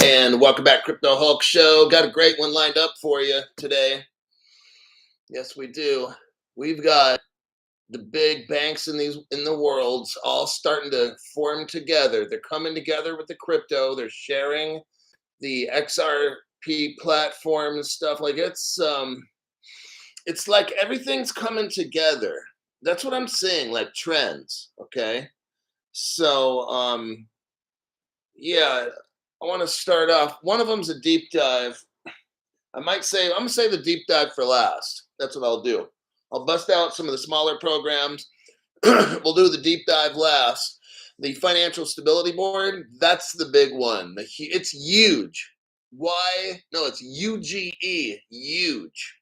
And welcome back, Crypto Hulk Show. Got a great one lined up for you today. Yes, we do. We've got the big banks in the world all starting to form together. They're coming together with the crypto. They're sharing the XRP platform and stuff. Like it's like everything's coming together. That's what I'm seeing, like trends. Okay, so yeah, I want to start off. One of them's a deep dive. I'm gonna save the deep dive for last. That's what I'll do. I'll bust out some of the smaller programs. We'll do the deep dive last. The Financial Stability Board, that's the big one. It's huge. Why? No, it's UGE, huge.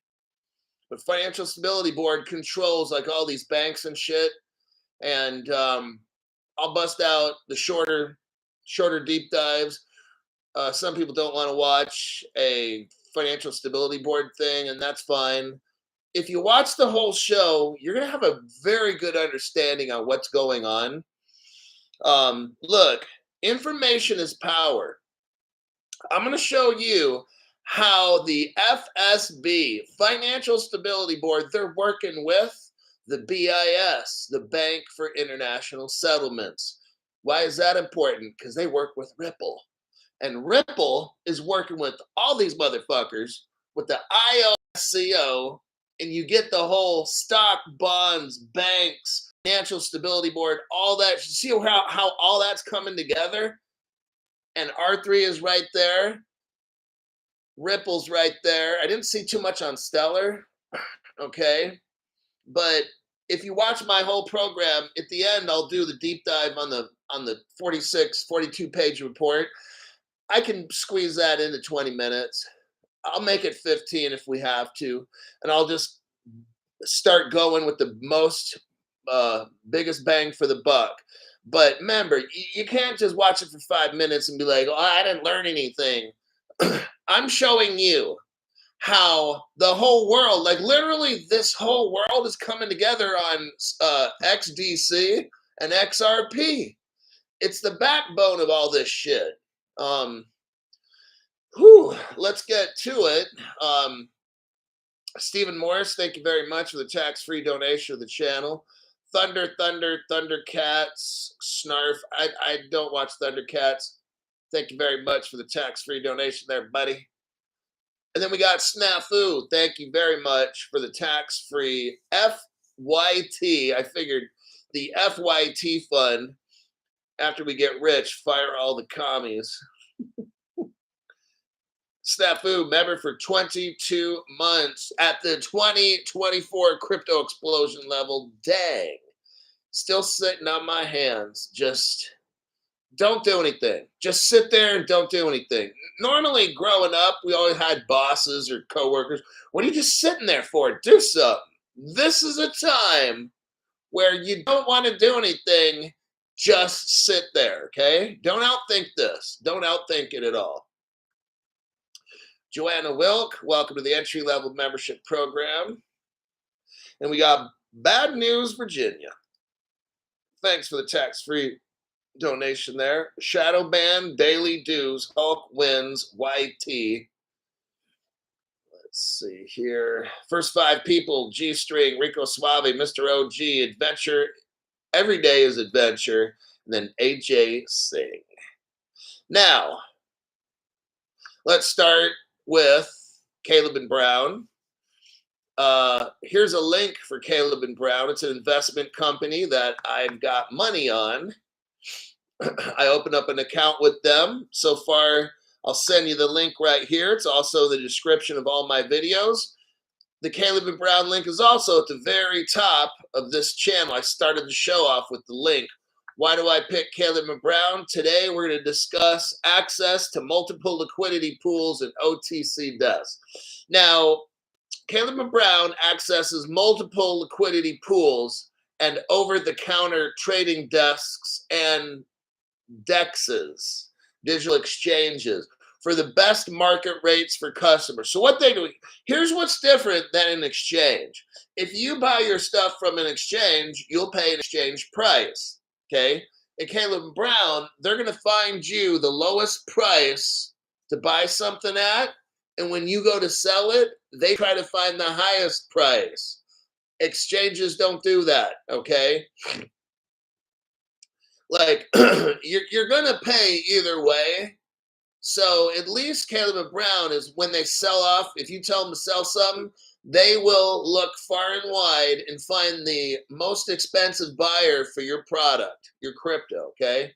The Financial Stability Board controls like all these banks and shit. And I'll bust out the shorter deep dives. Some people don't want to watch a Financial Stability Board thing, and that's fine. If you watch the whole show, you're going to have a very good understanding on what's going on. Look, information is power. I'm going to show you how the FSB, Financial Stability Board, they're working with the BIS, the Bank for International Settlements. Why is that important? Because they work with Ripple. And Ripple is working with all these motherfuckers with the IOSCO, and you get the whole stock, bonds, banks, Financial Stability Board, all that. You see how all that's coming together? And R3 is right there. Ripple's right there. I didn't see too much on Stellar, okay? But if you watch my whole program, at the end, I'll do the deep dive on the 42 page report. I can squeeze that into 20 minutes. I'll make it 15 if we have to. And I'll just start going with the most biggest bang for the buck. But remember, you can't just watch it for 5 minutes and be like, oh, I didn't learn anything. I'm showing you how the whole world, like literally this whole world is coming together on XDC and XRP. It's the backbone of all this shit. Let's get to it. Stephen Morris, thank you very much for the tax-free donation to the channel. Thundercats, Snarf. I don't watch Thundercats. Thank you very much for the tax-free donation there, buddy. And then we got Snafu. Thank you very much for the tax-free FYT. I figured the FYT fund, after we get rich, fire all the commies. Snafu, member for 22 months at the 2024 crypto explosion level. Dang. Still sitting on my hands. Just don't do anything. Just sit there and don't do anything. Normally, growing up, we always had bosses or coworkers. What are you just sitting there for? Do something. This is a time where you don't want to do anything. Just sit there, okay? Don't outthink this. Don't outthink it at all. Joanna Wilk, welcome to the entry-level membership program. And we got Bad News Virginia. Thanks for the tax-free donation there. Shadow Band, Daily Dues, Hulk Wins, YT. Let's see here. First 5 people, G-String, Rico Suave, Mr. OG, Adventure. Every day is Adventure. And then AJ Singh. Now, let's start with Caleb and Brown. Here's a link for Caleb and Brown. It's an investment company that I've got money on. I opened up an account with them. So far, I'll send you the link right here. It's also the description of all my videos. The Caleb and Brown link is also at the very top of this channel. I started the show off with the link. Why do I pick Caleb and Brown? Today, we're going to discuss access to multiple liquidity pools and OTC desks. Now, Caleb and Brown accesses multiple liquidity pools and over-the-counter trading desks and DEXs, digital exchanges, for the best market rates for customers. So what they do, here's what's different than an exchange. If you buy your stuff from an exchange, you'll pay an exchange price. Okay, at Caleb Brown, they're going to find you the lowest price to buy something at. And when you go to sell it, they try to find the highest price. Exchanges don't do that, okay? Like, you're going to pay either way. So at least Caleb Brown is when they sell off, if you tell them to sell something, they will look far and wide and find the most expensive buyer for your product, your crypto, okay?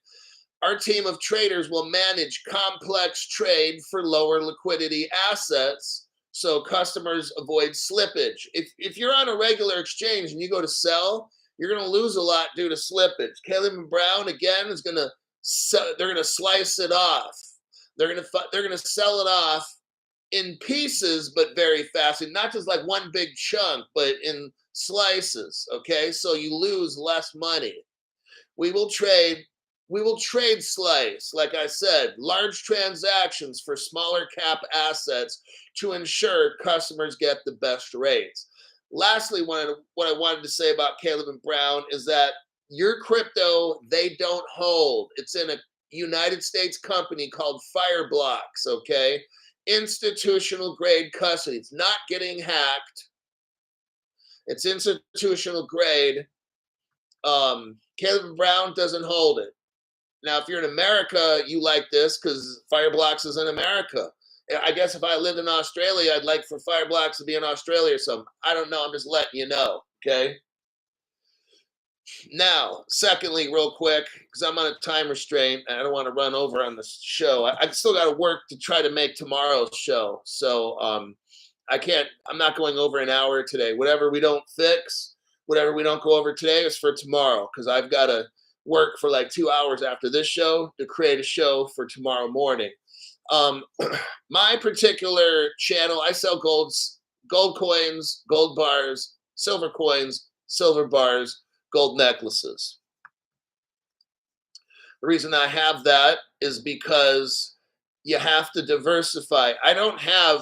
Our team of traders will manage complex trade for lower liquidity assets so customers avoid slippage. If you're on a regular exchange and you go to sell, you're going to lose a lot due to slippage. Caleb Brown, again, is going to they're going to slice it off. They're going to sell it off in pieces, but very fast, and not just like one big chunk, but in slices. Okay, so you lose less money. We will trade slice, like I said, large transactions for smaller cap assets to ensure customers get the best rates. Lastly, what I wanted to say about Caleb and Brown is that your crypto, they don't hold. It's in a United States company called Fireblocks, okay? Institutional grade custody. It's not getting hacked. It's institutional grade. Caleb Brown doesn't hold it. Now, if you're in America, you like this because Fireblocks is in America. I guess if I lived in Australia, I'd like for Fireblocks to be in Australia or something. I don't know. I'm just letting you know, okay? Now, secondly, real quick, because I'm on a time restraint and I don't want to run over on this show. I still got to work to try to make tomorrow's show. So I'm not going over an hour today. Whatever we don't fix, whatever we don't go over today is for tomorrow, because I've got to work for like 2 hours after this show to create a show for tomorrow morning. My particular channel, I sell gold coins, gold bars, silver coins, silver bars, gold necklaces. The reason I have that is because you have to diversify. I don't have,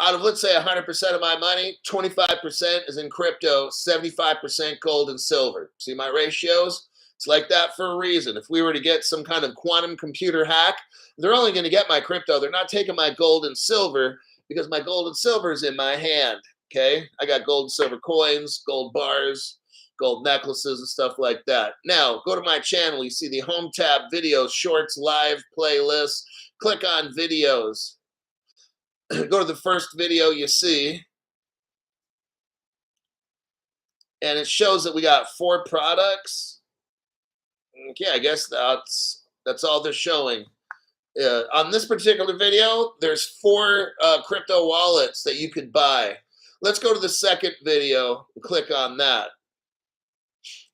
out of, let's say, 100% of my money, 25% is in crypto, 75% gold and silver. See my ratios? It's like that for a reason. If we were to get some kind of quantum computer hack, they're only going to get my crypto. They're not taking my gold and silver, because my gold and silver is in my hand, okay? I got gold and silver coins, gold bars, gold necklaces, and stuff like that. Now, go to my channel. You see the home tab, videos, shorts, live, playlist. Click on videos. Go to the first video you see. And it shows that we got 4 products. Okay, I guess that's all they're showing. On this particular video, there's 4 crypto wallets that you could buy. Let's go to the second video and click on that.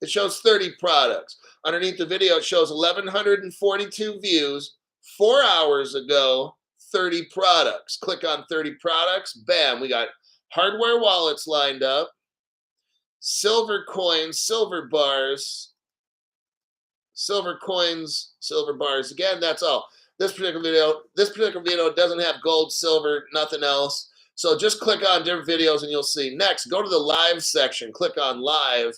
It shows 30 products. Underneath the video, it shows 1,142 views. 4 hours ago, 30 products. Click on 30 products. Bam, we got hardware wallets lined up, silver coins, silver bars, silver coins, silver bars. Again, that's all. This particular video doesn't have gold, silver, nothing else. So just click on different videos and you'll see. Next, go to the live section. Click on live.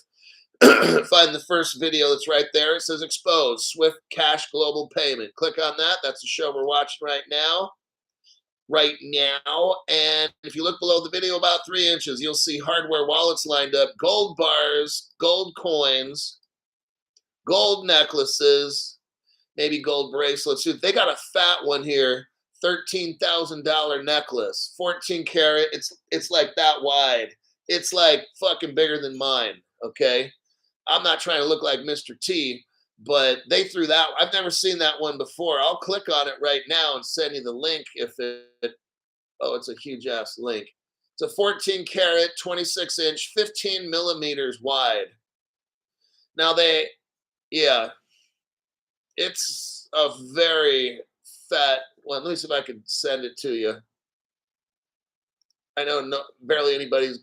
Find the first video that's right there. It says exposed, Swift Cash Global Payment. Click on that. That's the show we're watching right now. And if you look below the video about 3 inches, you'll see hardware wallets lined up, gold bars, gold coins, gold necklaces, maybe gold bracelets. They got a fat one here, $13,000 necklace, 14 karat. It's like that wide. It's like fucking bigger than mine, okay? I'm not trying to look like Mr. T, but they threw that. I've never seen that one before. I'll click on it right now and send you the link if it, oh, it's a huge ass link. It's a 14 karat, 26 inch, 15 millimeters wide. Now it's a very fat one. Let me see if I can send it to you. I know barely anybody's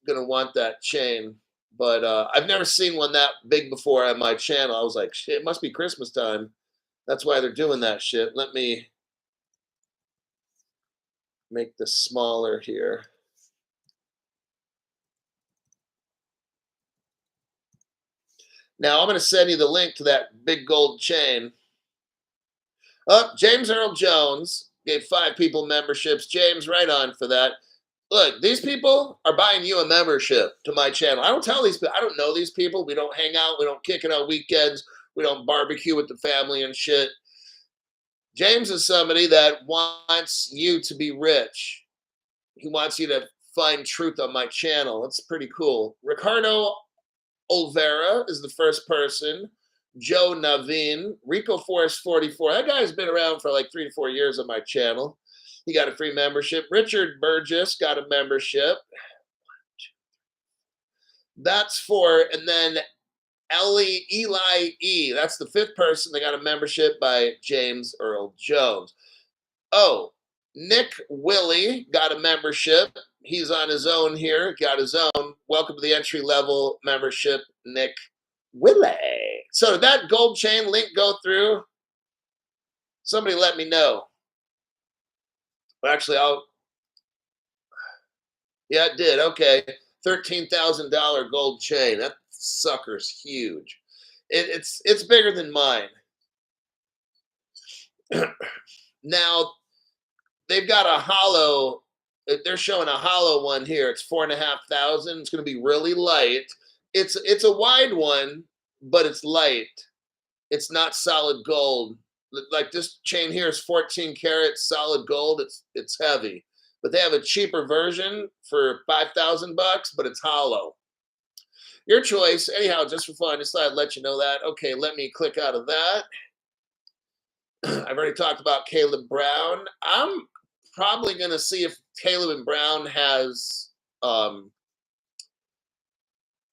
gonna want that chain. But I've never seen one that big before on my channel. I was like, shit, it must be Christmas time. That's why they're doing that shit. Let me make this smaller here. Now I'm going to send you the link to that big gold chain. Oh, James Earl Jones gave 5 people memberships. James, right on for that. Look, these people are buying you a membership to my channel. I don't tell these people, I don't know these people. We don't hang out. We don't kick it on weekends. We don't barbecue with the family and shit. James is somebody that wants you to be rich. He wants you to find truth on my channel. That's pretty cool. Ricardo Olvera is the first person. Joe Naveen, Rico Force 44. That guy's been around for like 3 to 4 years on my channel. He got a free membership. Richard Burgess got a membership. That's 4. And then Eli E. That's the 5th person that got a membership by James Earl Jones. Oh, Nick Willie got a membership. He's on his own here. Got his own. Welcome to the entry level membership, Nick Willie. So did that gold chain link go through? Somebody let me know. Well, actually, yeah, it did. Okay. $13,000 gold chain. That sucker's huge. It's bigger than mine. Now, they've got a hollow. They're showing a hollow one here. It's 4,500. It's going to be really light. It's a wide one, but it's light. It's not solid gold. Like this chain here is 14 karat solid gold. It's heavy, but they have a cheaper version for $5,000, but it's hollow. Your choice. Anyhow, just for fun, just thought I'd let you know that. Okay, let me click out of that. I've already talked about Caleb Brown. I'm probably going to see if Caleb and Brown has,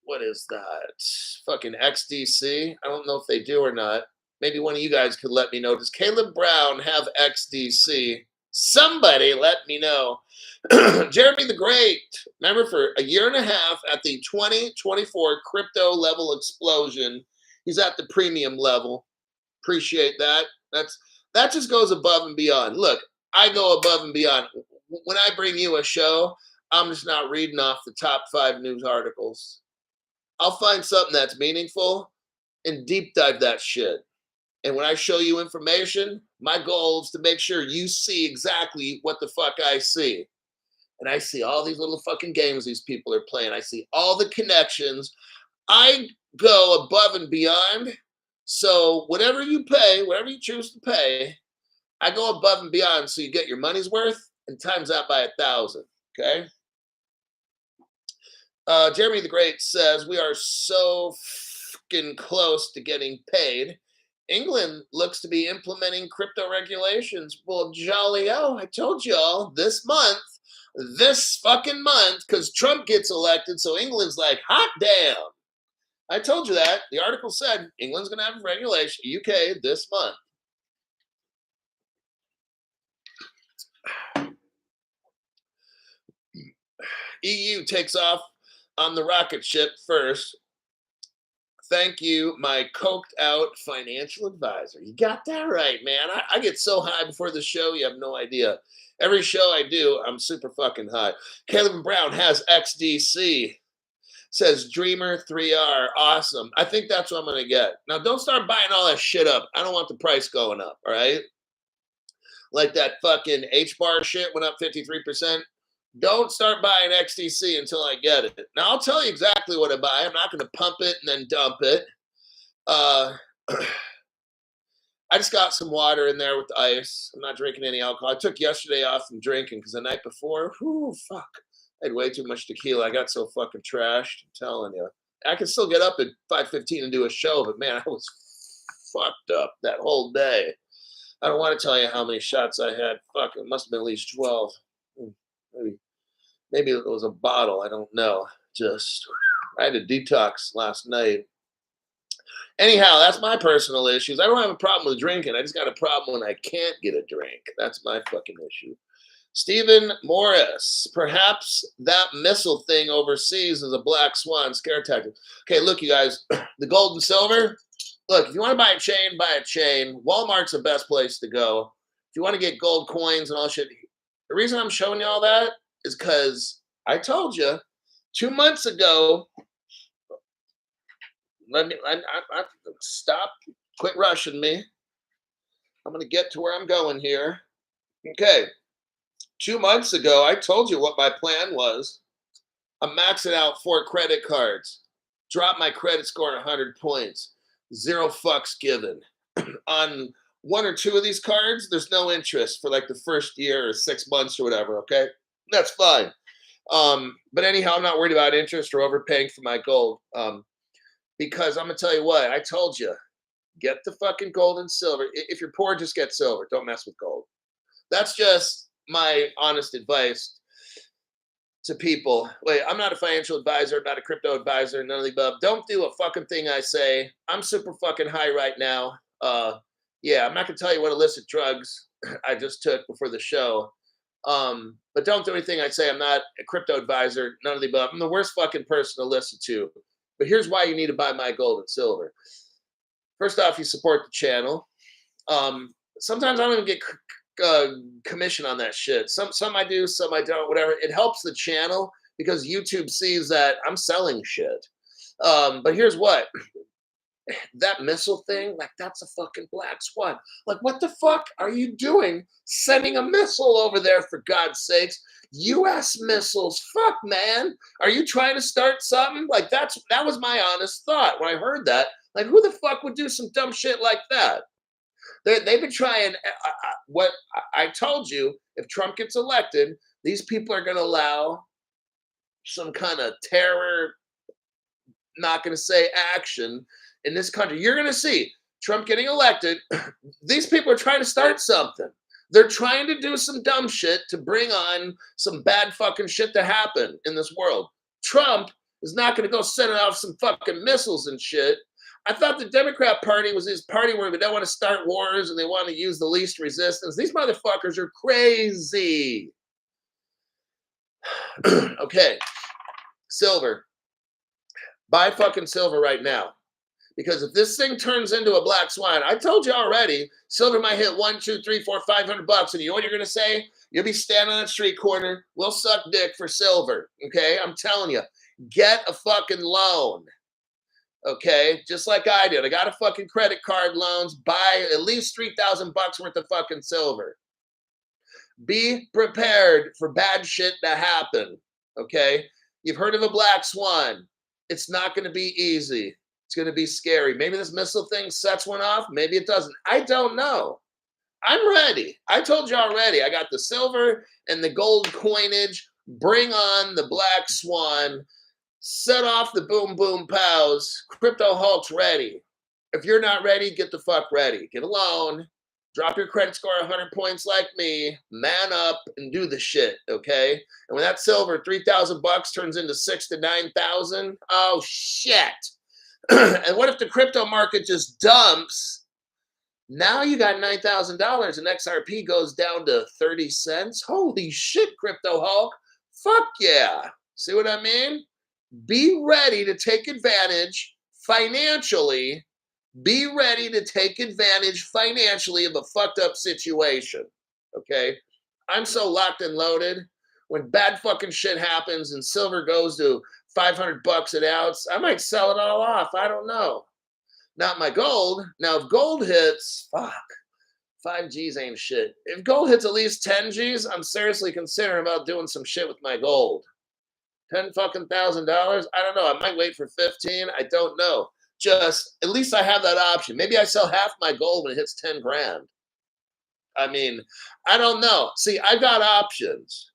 what is that? Fucking XDC. I don't know if they do or not. Maybe one of you guys could let me know. Does Caleb Brown have XDC? Somebody let me know. Jeremy the Great. Remember, for a year and a half at the 2024 crypto level explosion, he's at the premium level. Appreciate that. That just goes above and beyond. Look, I go above and beyond. When I bring you a show, I'm just not reading off the top 5 news articles. I'll find something that's meaningful and deep dive that shit. And when I show you information, my goal is to make sure you see exactly what the fuck I see. And I see all these little fucking games these people are playing. I see all the connections. I go above and beyond. So whatever you pay, whatever you choose to pay, I go above and beyond so you get your money's worth and times that by 1,000. Okay? Jeremy the Great says, we are so fucking close to getting paid. England looks to be implementing crypto regulations. Well, jolly oh, I told y'all this fucking month, because Trump gets elected, so England's like, hot damn. I told you that. The article said England's going to have a regulation, UK, this month. EU takes off on the rocket ship first. Thank you, my coked out financial advisor. You got that right, man. I get so high before the show, you have no idea. Every show I do, I'm super fucking high. Caleb Brown has XDC. Says Dreamer 3R. Awesome. I think that's what I'm going to get. Now, don't start buying all that shit up. I don't want the price going up, all right? Like that fucking H-bar shit went up 53%. Don't start buying XDC until I get it. Now, I'll tell you exactly what I buy. I'm not going to pump it and then dump it. I just got some water in there with ice. I'm not drinking any alcohol. I took yesterday off from drinking because the night before, whoo, fuck. I had way too much tequila. I got so fucking trashed. I'm telling you. I could still get up at 5:15 and do a show, but man, I was fucked up that whole day. I don't want to tell you how many shots I had. Fuck, it must have been at least 12. Maybe it was a bottle. I don't know. I had a detox last night. Anyhow, that's my personal issues. I don't have a problem with drinking. I just got a problem when I can't get a drink. That's my fucking issue. Stephen Morris, perhaps that missile thing overseas is a black swan scare tactic. Okay, look, you guys, the gold and silver. Look, if you want to buy a chain, buy a chain. Walmart's the best place to go. If you want to get gold coins and all shit, the reason I'm showing you all that is because I told you 2 months ago, Stop. Quit rushing me. I'm going to get to where I'm going here. Okay. 2 months ago, I told you what my plan was. I'm maxing out 4 credit cards. Drop my credit score 100 points. 0 fucks given. On 1 or 2 of these cards, there's no interest for like the first year or 6 months or whatever, okay? That's fine. But anyhow, I'm not worried about interest or overpaying for my gold. Because I'm going to tell you what, I told you, get the fucking gold and silver. If you're poor, just get silver. Don't mess with gold. That's just my honest advice to people. Wait, I'm not a financial advisor, not a crypto advisor, none of the above. Don't do a fucking thing I say. I'm super fucking high right now. Yeah, I'm not gonna tell you what illicit drugs I just took before the show. But don't do anything I say. I'm not a crypto advisor, none of the above. I'm the worst fucking person to listen to. But here's why you need to buy my gold and silver. First off, you support the channel. Sometimes I don't even get commission on that shit. Some I do, some I don't, whatever. It helps the channel because YouTube sees that I'm selling shit. But here's what. That missile thing, like that's a fucking black swan. Like, what the fuck are you doing sending a missile over there, for God's sakes? US missiles, fuck, man. Are you trying to start something? Like, that was my honest thought when I heard that. Like, who the fuck would do some dumb shit like that? They've been trying. What I told you, if Trump gets elected, these people are going to allow some kind of terror, not going to say action in this country. You're going to see Trump getting elected. These people are trying to start something. They're trying to do some dumb shit to bring on some bad fucking shit to happen in this world. Trump is not going to go sending off some fucking missiles and shit. I thought the Democrat Party was this party where they don't want to start wars and they want to use the least resistance. These motherfuckers are crazy. Okay. Silver. Buy fucking silver right now. Because if this thing turns into a black swan, I told you already, silver might hit 1, 2, 3, 4, $500. And you know what you're going to say? You'll be standing on a street corner. We'll suck dick for silver. Okay? I'm telling you. Get a fucking loan. Okay? Just like I did. I got a fucking credit card loans. Buy at least $3,000 worth of fucking silver. Be prepared for bad shit to happen. Okay? You've heard of a black swan. It's not going to be easy. It's going to be scary. Maybe this missile thing sets one off. Maybe it doesn't. I don't know. I'm ready. I told you already. I got the silver and the gold coinage. Bring on the black swan. Set off the boom, boom, pows. Crypto Hulk's ready. If you're not ready, get the fuck ready. Get a loan. Drop your credit score 100 points like me. Man up and do the shit, okay? And when that silver $3,000 turns into 6,000 to 9,000, oh shit. And what if the crypto market just dumps? Now you got $9,000 and XRP goes down to 30 cents. Holy shit, Crypto Hulk. Fuck yeah. See what I mean? Be ready to take advantage financially. Be ready to take advantage financially of a fucked up situation. Okay? I'm so locked and loaded. When bad fucking shit happens and silver goes to $500 an ounce, I might sell it all off. I don't know. Not my gold. Now, if gold hits, fuck, 5 G's ain't shit. If gold hits at least 10 G's, I'm seriously considering about doing some shit with my gold. $10 fucking $1,000? I don't know. I might wait for 15. I don't know. Just, at least I have that option. Maybe I sell half my gold when it hits 10 grand. I mean, I don't know. See, I got options.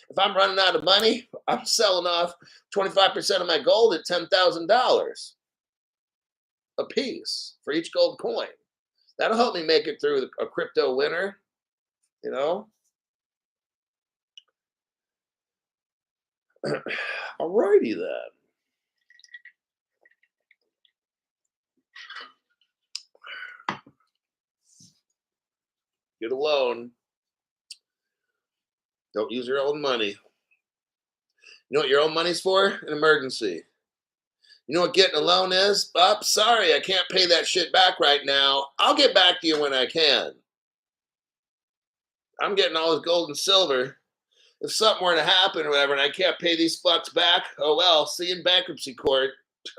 If I'm running out of money, I'm selling off 25% of my gold at $10,000 a piece for each gold coin. That'll help me make it through a crypto winter, you know? Alrighty then. Get a loan. Don't use your own money. You know what your own money's for? An emergency. You know what getting a loan is? Sorry, I can't pay that shit back right now. I'll get back to you when I can. I'm getting all this gold and silver. If something were to happen or whatever and I can't pay these fucks back, oh well, see you in bankruptcy court.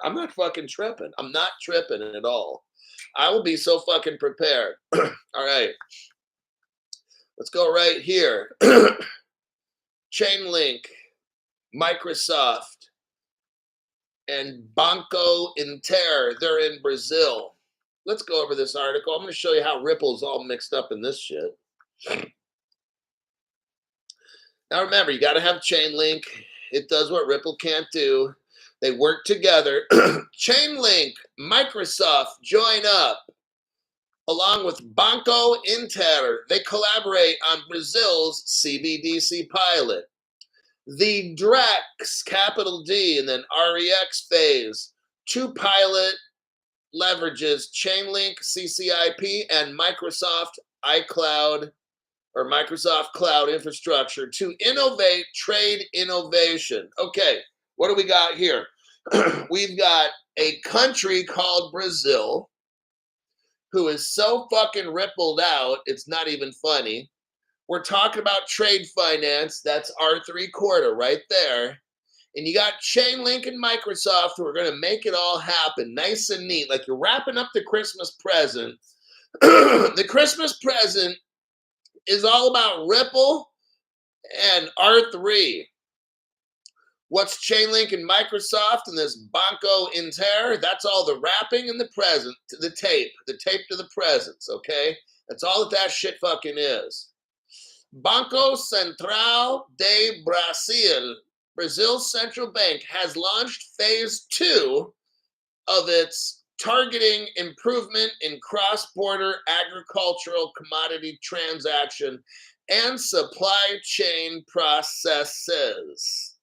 I'm not fucking tripping. I'm not tripping at all. I will be so fucking prepared. All right. Let's go right here. Chainlink, Microsoft, and Banco Inter. They're in Brazil. Let's go over this article. I'm going to show you how Ripple's all mixed up in this shit. Now remember, you got to have Chainlink. It does what Ripple can't do. They work together. Chainlink, Microsoft join up along with Banco Inter. They collaborate on Brazil's CBDC pilot. The DREX, capital D, and then REX phase. 2 pilot leverages Chainlink, CCIP, and Microsoft iCloud or Microsoft Cloud infrastructure to innovate trade innovation. Okay, what do we got here? We've got a country called Brazil who is so fucking rippled out, it's not even funny. We're talking about trade finance. That's R3 quarter right there. And you got Chainlink and Microsoft who are going to make it all happen nice and neat. Like you're wrapping up the Christmas present. The Christmas present is all about Ripple and R3. What's Chainlink and Microsoft and this Banco Inter? That's all the wrapping and the present, the tape to the presents, okay? That's all that shit fucking is. Banco Central de Brasil, Brazil's central bank, has launched phase 2 of its targeting improvement in cross-border agricultural commodity transaction and supply chain processes.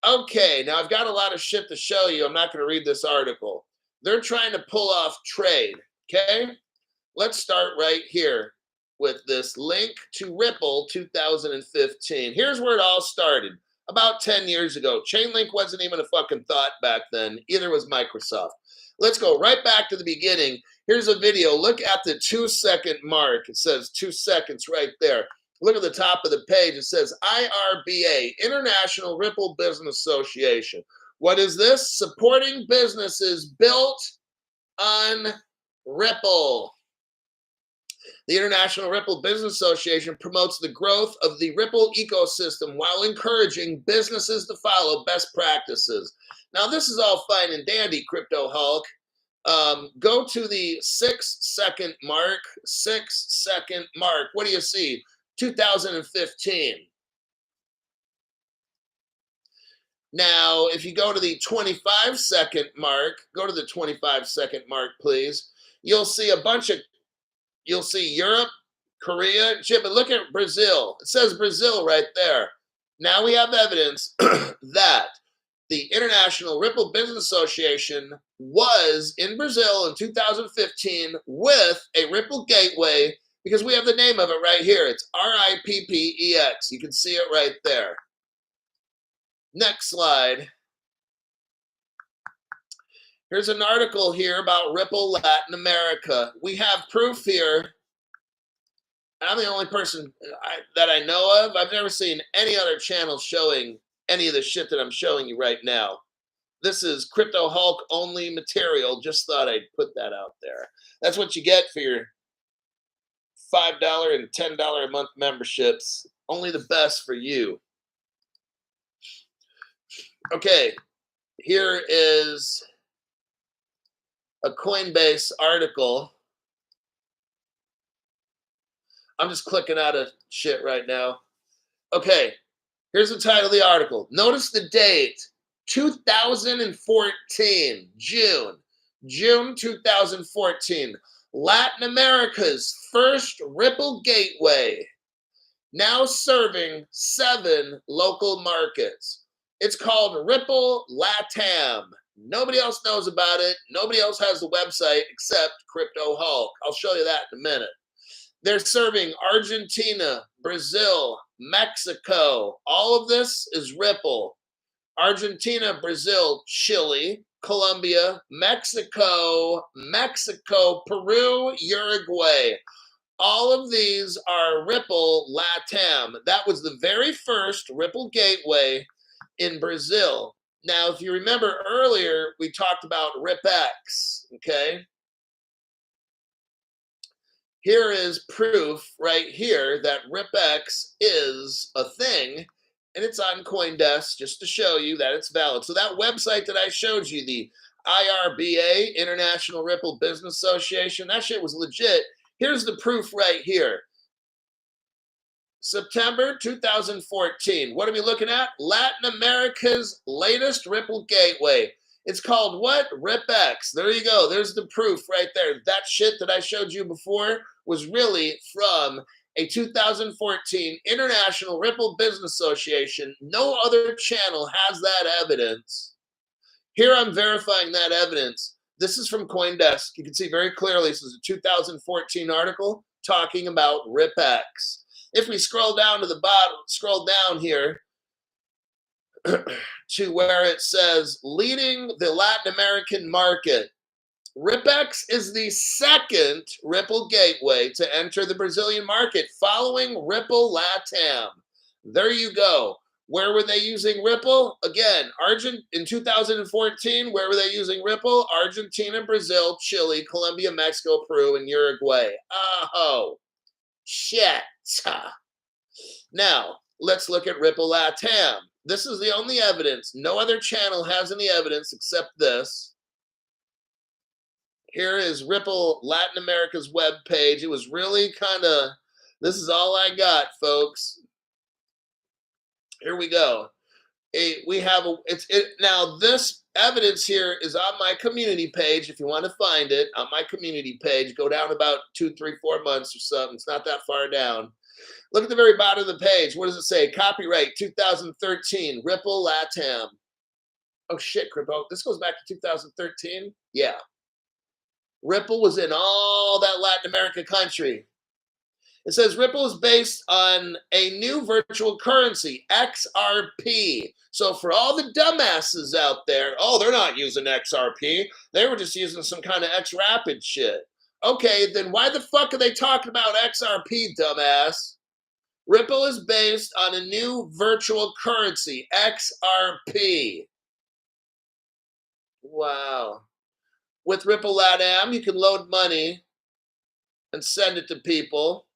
Okay, now I've got a lot of shit to show you. I'm not going to read this article. They're trying to pull off trade, okay? Let's start right here with this link to Ripple 2015. Here's where it all started. About 10 years ago. Chainlink wasn't even a fucking thought back then. Either was Microsoft. Let's go right back to the beginning. Here's a video. Look at the 2-second mark. It says 2 seconds right there. Look at the top of the page. It says IRBA, International Ripple Business Association. What is this? Supporting businesses built on Ripple. The International Ripple Business Association promotes the growth of the Ripple ecosystem while encouraging businesses to follow best practices. Now, this is all fine and dandy, Crypto Hulk. Go to the 6-second mark. 6-second mark. What do you see? 2015. Now, if you go to the 25-second mark, go to the 25-second mark, please. You'll see a bunch of, you'll see Europe, Korea, but look at Brazil. It says Brazil right there. Now we have evidence that the International Ripple Business Association was in Brazil in 2015 with a Ripple gateway, because we have the name of it right here. It's RIPPEX. You can see it right there. Next slide. Here's an article here about Ripple Latin America. We have proof here. I'm the only person that I know of. I've never seen any other channel showing any of the shit that I'm showing you right now. This is Crypto Hulk only material. Just thought I'd put that out there. That's what you get for your $5 and $10 a month memberships. Only the best for you. Okay, here is a Coinbase article. I'm just clicking out of shit right now. Okay, here's the title of the article. Notice the date, 2014, June 2014. Latin America's first Ripple gateway, now serving 7 local markets. It's called Ripple LATAM. Nobody else knows about it. Nobody else has the website except Crypto Hulk. I'll show you that in a minute. They're serving Argentina, Brazil, Mexico. All of this is Ripple. Argentina, Brazil, Chile, Colombia, Mexico, Peru, Uruguay. All of these are Ripple LATAM. That was the very first Ripple gateway in Brazil. Now, if you remember earlier, we talked about RipX, okay? Here is proof right here that RipX is a thing, and it's on CoinDesk just to show you that it's valid. So that website that I showed you, the IRBA, International Ripple Business Association, that shit was legit. Here's the proof right here. September 2014. What are we looking at? Latin America's latest Ripple gateway. It's called what? RipX. There you go. There's the proof right there. That shit that I showed you before was really from a 2014 International Ripple Business Association. No other channel has that evidence. Here I'm verifying that evidence. This is from CoinDesk. You can see very clearly this is a 2014 article talking about RipX. If we scroll down to the bottom, scroll down here to where it says leading the Latin American market. RipX is the second Ripple gateway to enter the Brazilian market following Ripple LATAM. There you go. Where were they using Ripple? Again, in 2014, where were they using Ripple? Argentina, Brazil, Chile, Colombia, Mexico, Peru, and Uruguay. Oh, shit. Now, let's look at Ripple LATAM. This is the only evidence. No other channel has any evidence except this. Here is Ripple Latin America's web page. It was really kind of, this is all I got, folks. Here we go. Now this evidence here is on my community page. If you want to find it on my community page, go down about 2, 3, 4 months or something. It's not that far down. Look at the very bottom of the page. What does it say? Copyright 2013, Ripple LATAM. Oh shit, Crypto. This goes back to 2013? Yeah. Ripple was in all that Latin America country. It says Ripple is based on a new virtual currency, XRP. So for all the dumbasses out there, oh, they're not using XRP. They were just using some kind of XRapid shit. Okay, then why the fuck are they talking about XRP, dumbass? Ripple is based on a new virtual currency, XRP. Wow. With Ripple LATAM, you can load money and send it to people.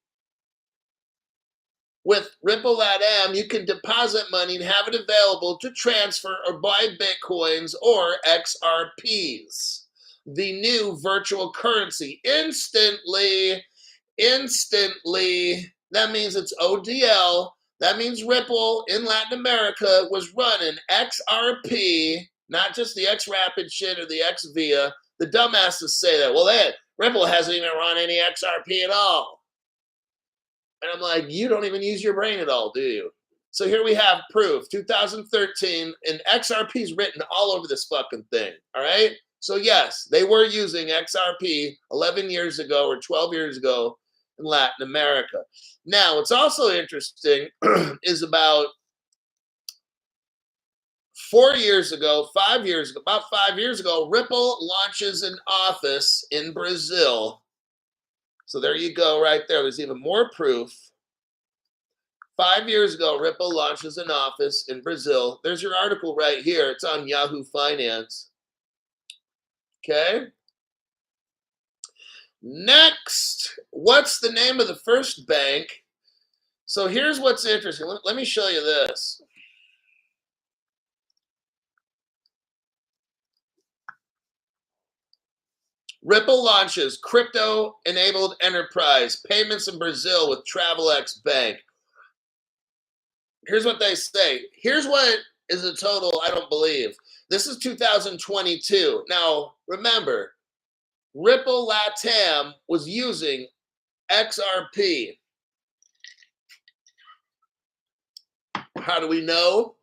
With Ripple LATAM, you can deposit money and have it available to transfer or buy Bitcoins or XRPs. The new virtual currency instantly. That means it's ODL. That means Ripple in Latin America was running XRP, not just the XRapid shit or the XVIA. The dumbasses say that. Well, Ripple hasn't even run any XRP at all. And I'm like, you don't even use your brain at all, do you? So here we have proof, 2013, and XRP's written all over this fucking thing, all right? So yes, they were using XRP 11 years ago or 12 years ago in Latin America. Now, what's also interesting is about 5 years ago, Ripple launches an office in Brazil. So there you go right there. There's even more proof. 5 years ago, Ripple launches an office in Brazil. There's your article right here. It's on Yahoo Finance. Okay. Next, what's the name of the first bank? So here's what's interesting. Let me show you this. Ripple launches crypto-enabled enterprise payments in Brazil with TravelX Bank. Here's what they say. Here's what is a total I don't believe. This is 2022. Now, remember, Ripple LATAM was using XRP. How do we know?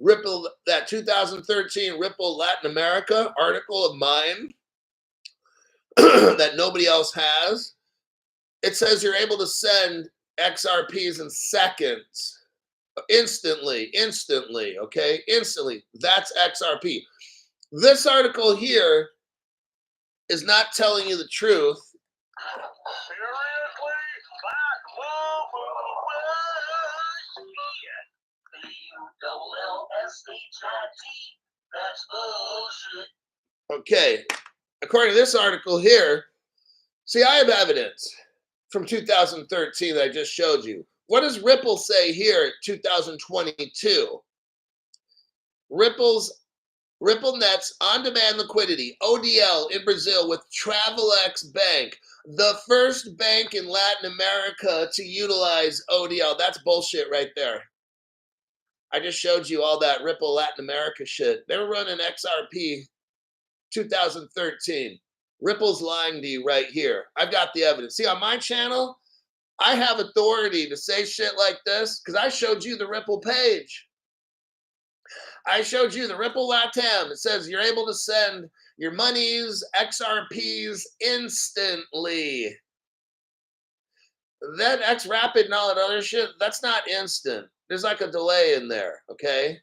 Ripple, that 2013 Ripple Latin America article of mine that nobody else has, it says you're able to send XRPs in seconds. Instantly, okay? Instantly. That's XRP. This article here is not telling you the truth. Okay, according to this article here, see, I have evidence from 2013 that I just showed you. What does Ripple say here at 2022? Ripple nets on-demand liquidity, ODL, in Brazil with Travelex Bank, the first bank in Latin America to utilize ODL. That's bullshit right there. I just showed you all that Ripple Latin America shit. They were running XRP 2013. Ripple's lying to you right here. I've got the evidence. See, on my channel, I have authority to say shit like this because I showed you the Ripple page. I showed you the Ripple Latam. It says you're able to send your monies, XRPs, instantly. That XRapid and all that other shit, that's not instant. There's like a delay in there, okay?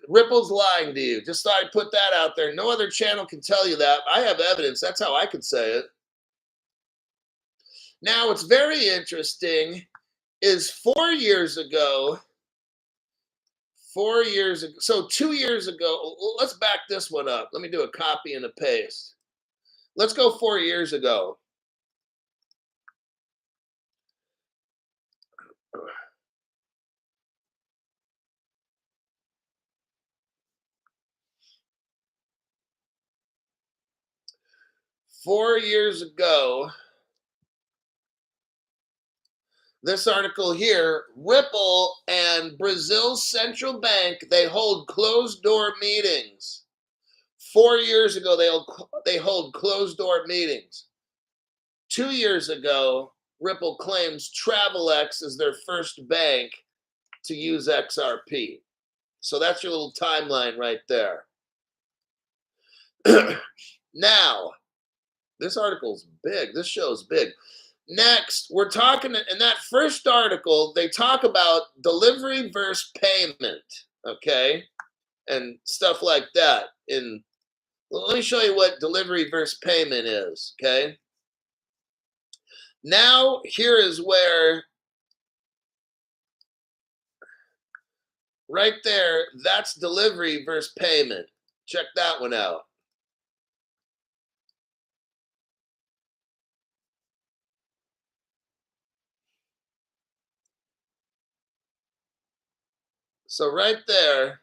Ripple's lying to you. Just thought I'd put that out there. No other channel can tell you that. I have evidence. That's how I could say it. Now, what's very interesting is 4 years ago, so 2 years ago, let's back this one up. Let me do a copy and a paste. Let's go 4 years ago. Four years ago, this article here, Ripple and Brazil's central bank, they hold closed-door meetings. 4 years ago, they hold closed-door meetings. 2 years ago, Ripple claims Travelex is their first bank to use XRP. So that's your little timeline right there. Now, this article's big. This show's big. Next, we're talking, in that first article, they talk about delivery versus payment, okay? And stuff like that. Let me show you what delivery versus payment is, okay? Now, here is where, right there, that's delivery versus payment. Check that one out. So right there,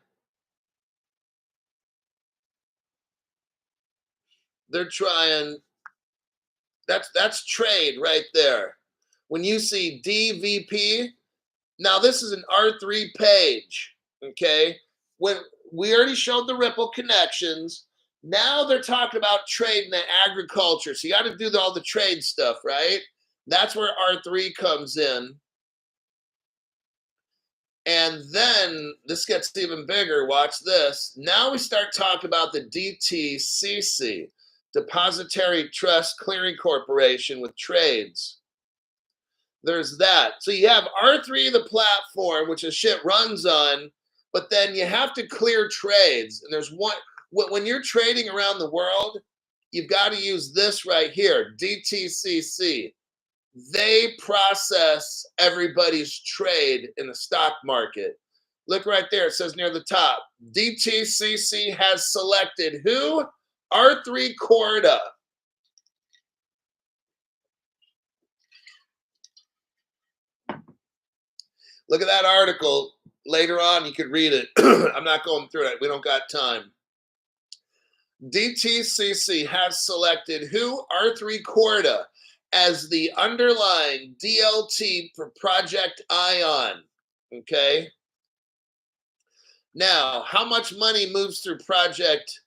they're trying, that's trade right there. When you see DVP, now this is an R3 page, okay? When we already showed the Ripple connections, now they're talking about trade in the agriculture. So you got to do all the trade stuff, right? That's where R3 comes in. And then this gets even bigger. Watch this. Now we start talking about the DTCC, Depository Trust Clearing Corporation with trades. There's that. So you have R3, the platform, which the shit runs on, but then you have to clear trades. And there's one, when you're trading around the world, you've got to use this right here, DTCC. They process everybody's trade in the stock market. Look right there. It says near the top, DTCC has selected who? R3 Corda. Look at that article. Later on, you could read it. I'm not going through it. We don't got time. DTCC has selected who? R3 Corda as the underlying DLT for Project Ion, okay? Now, how much money moves through Project,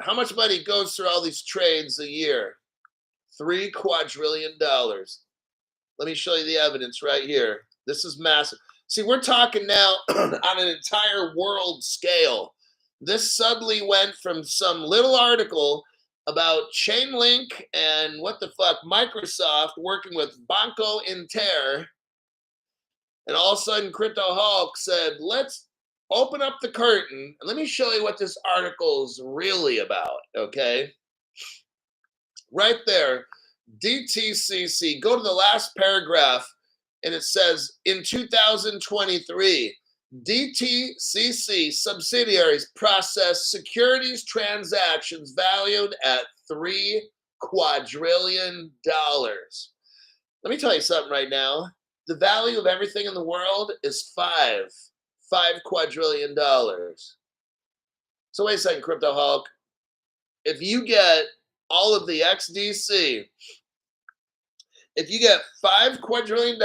how much money goes through all these trades a year? $3 quadrillion. Let me show you the evidence right here. This is massive. See, we're talking now on an entire world scale. This suddenly went from some little article about Chainlink and what the fuck, Microsoft working with Banco Inter. And all of a sudden, Crypto Hulk said, let's open up the curtain and let me show you what this article's really about, okay? Right there, DTCC, go to the last paragraph and it says in 2023, DTCC subsidiaries processed securities transactions valued at $3 quadrillion. Let me tell you something right now. The value of everything in the world is $5 quadrillion. So wait a second, Crypto Hulk. If you get all of the XDC, if you get $5 quadrillion,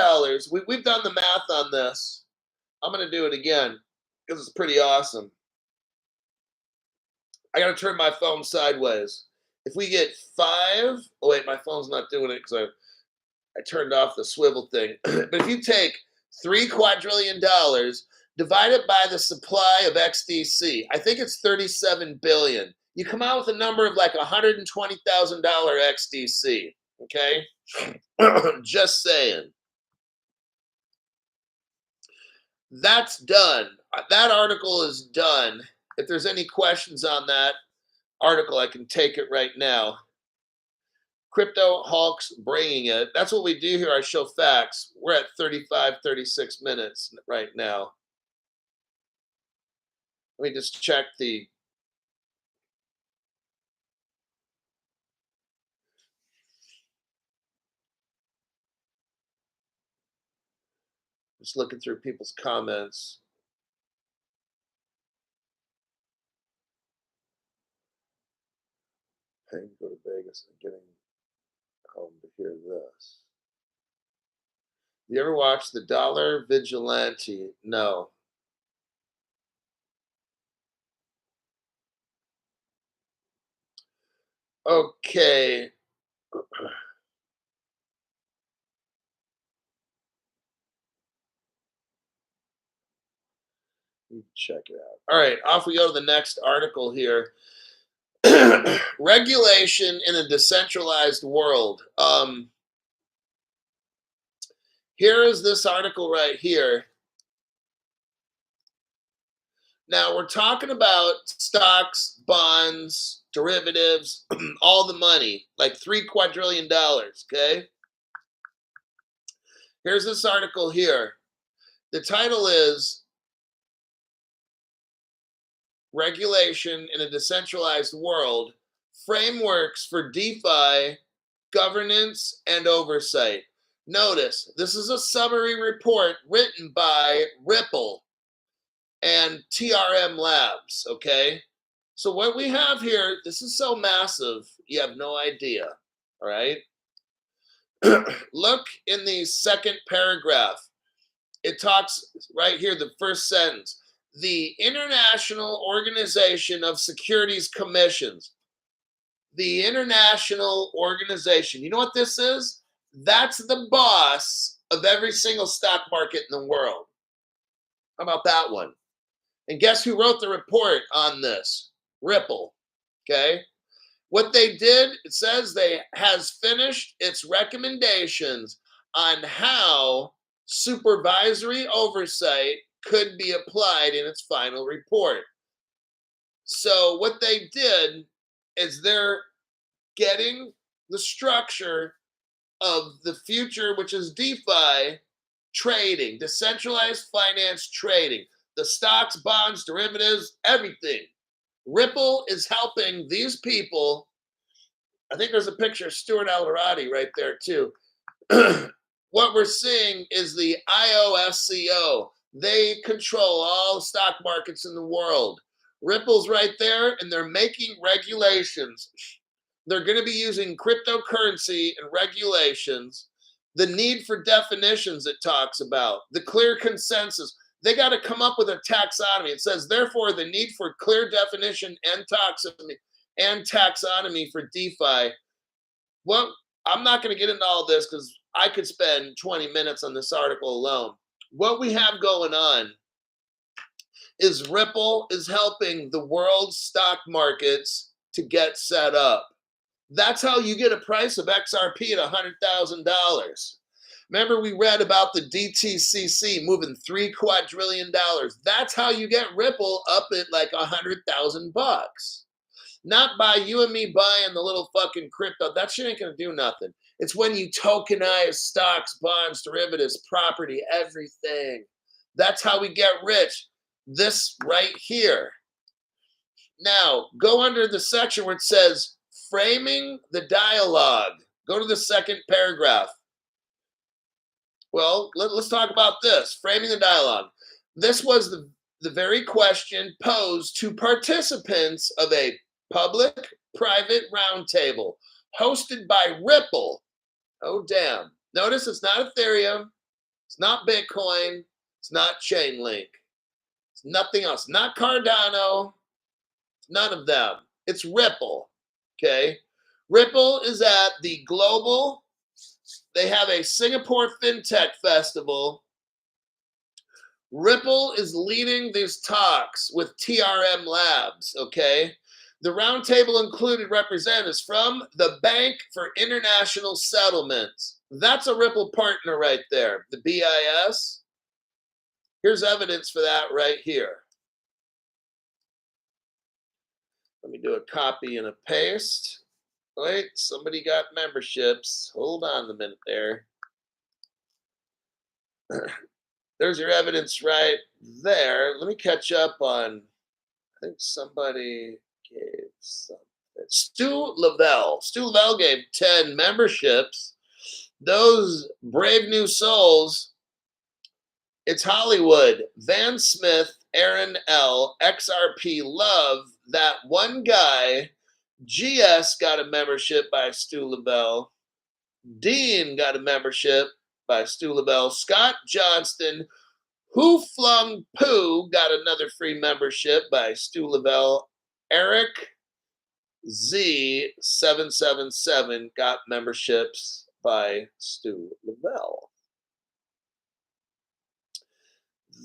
we've done the math on this. I'm going to do it again because it's pretty awesome. I got to turn my phone sideways. If we get oh wait, my phone's not doing it because I turned off the swivel thing. But if you take $3 quadrillion, divide it by the supply of XDC, I think it's 37 billion. You come out with a number of like $120,000 XDC, okay? Just saying. That's done. That article is done. If there's any questions on that article, I can take it right now. Crypto Hulk's bringing it. That's what we do here. I show facts. We're at 35, 36 minutes right now. Let me just check the... Just looking through people's comments. Paying to go to Vegas and getting home to hear this. You ever watch The Dollar Vigilante? No. Okay. Check it out. All right, off we go to the next article here. Regulation in a decentralized world. Here is this article right here. Now we're talking about stocks, bonds, derivatives, all the money, like $3 quadrillion, okay? Here's this article here. The title is Regulation in a Decentralized World, Frameworks for DeFi, Governance, and Oversight. Notice, this is a summary report written by Ripple and TRM Labs, okay? So what we have here, this is so massive, you have no idea, all right? Look in the second paragraph. It talks right here, the first sentence. The International Organization of Securities Commissions. The International Organization. You know what this is? That's the boss of every single stock market in the world. How about that one? And guess who wrote the report on this? Ripple. Okay? What they did, it says has finished its recommendations on how supervisory oversight could be applied in its final report. So what they did is they're getting the structure of the future, which is DeFi trading, decentralized finance trading, the stocks, bonds, derivatives, everything. Ripple is helping these people. I think there's a picture of Stuart Alderati right there too. What we're seeing is the IOSCO. They control all stock markets in the world. Ripple's right there, and they're making regulations. They're going to be using cryptocurrency and regulations. The need for definitions it talks about. The clear consensus. They got to come up with a taxonomy. It says, therefore, the need for clear definition and taxonomy for DeFi. Well, I'm not going to get into all this because I could spend 20 minutes on this article alone. What we have going on is Ripple is helping the world's stock markets to get set up. That's how you get a price of XRP at $100,000. Remember, we read about the DTCC moving $3 quadrillion. That's how you get Ripple up at like $100,000. Not by you and me buying the little fucking crypto. That shit ain't gonna do nothing. It's when you tokenize stocks, bonds, derivatives, property, everything. That's how we get rich. This right here. Now, go under the section where it says framing the dialogue. Go to the second paragraph. Well, let's talk about this. Framing the dialogue. This was the very question posed to participants of a public-private roundtable hosted by Ripple. Oh, damn. Notice it's not Ethereum. It's not Bitcoin. It's not Chainlink. It's nothing else. Not Cardano. None of them. It's Ripple. Okay? Ripple is at the global. They have a Singapore FinTech Festival. Ripple is leading these talks with TRM Labs, okay? The roundtable included representatives from the Bank for International Settlements. That's a Ripple partner right there, the BIS. Here's evidence for that right here. Let me do a copy and a paste. Wait, somebody got memberships. Hold on a minute there. There's your evidence right there. Let me catch up on, I think somebody gave something. Stu Lavelle. Stu Lavelle gave 10 memberships. Those brave new souls, it's Hollywood. Van Smith, Aaron L, XRP Love, that one guy. GS got a membership by Stu Lavelle. Dean got a membership by Stu Lavelle. Scott Johnston, Who Flung Poo, got another free membership by Stu Lavelle. Eric Z777 got memberships by Stu Lavelle.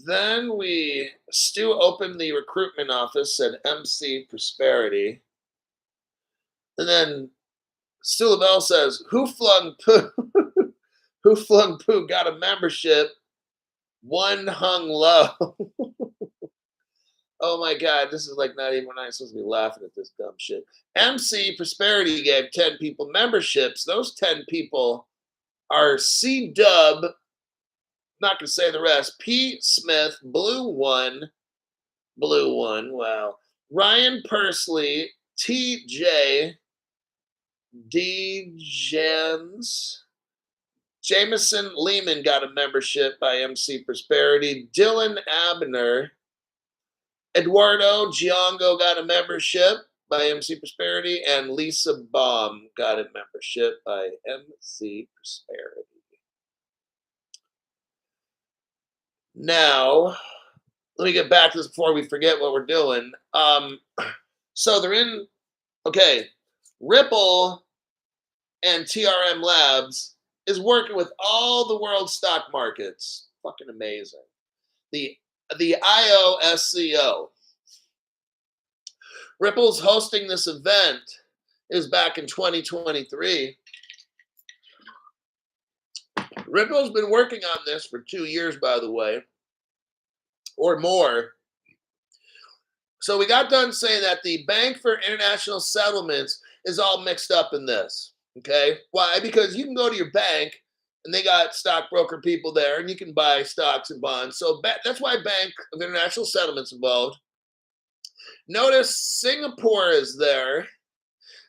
Then Stu opened the recruitment office at MC Prosperity. And then Stu Lavelle says, Who Flung Poo? Who Flung Poo got a membership. One hung low. Oh my God, this is like not even, we're not supposed to be laughing at this dumb shit. MC Prosperity gave 10 people memberships. Those 10 people are C Dub, not gonna say the rest. P Smith, Blue One, wow. Ryan Persley, TJ, D Jens, Jameson Lehman got a membership by MC Prosperity. Dylan Abner, Eduardo Giongo got a membership by MC Prosperity, and Lisa Baum got a membership by MC Prosperity. Now, let me get back to this before we forget what we're doing. So they're in, okay, Ripple and TRM Labs is working with all the world stock markets. Fucking amazing. The IOSCO. Ripple's hosting this event. It was back in 2023. Ripple's been working on this for 2 years, by the way, or more. So we got done saying that the Bank for International Settlements is all mixed up in this. Okay? Why? Because you can go to your bank and they got stockbroker people there and you can buy stocks and bonds. So that's why Bank of International Settlements involved. Notice Singapore is there.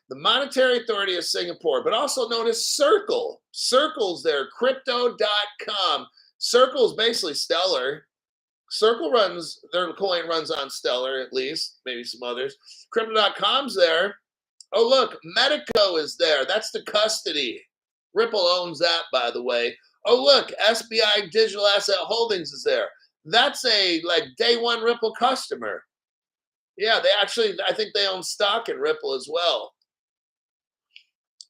The Monetary Authority of Singapore, but also notice Circle. Circle's there, crypto.com. Circle's basically Stellar. Circle runs, their coin runs on Stellar at least, maybe some others. Crypto.com's there. Oh, look, Medico is there. That's the custody. Ripple owns that, by the way. Oh, look, SBI Digital Asset Holdings is there. That's a day one Ripple customer. Yeah, they actually, I think they own stock in Ripple as well.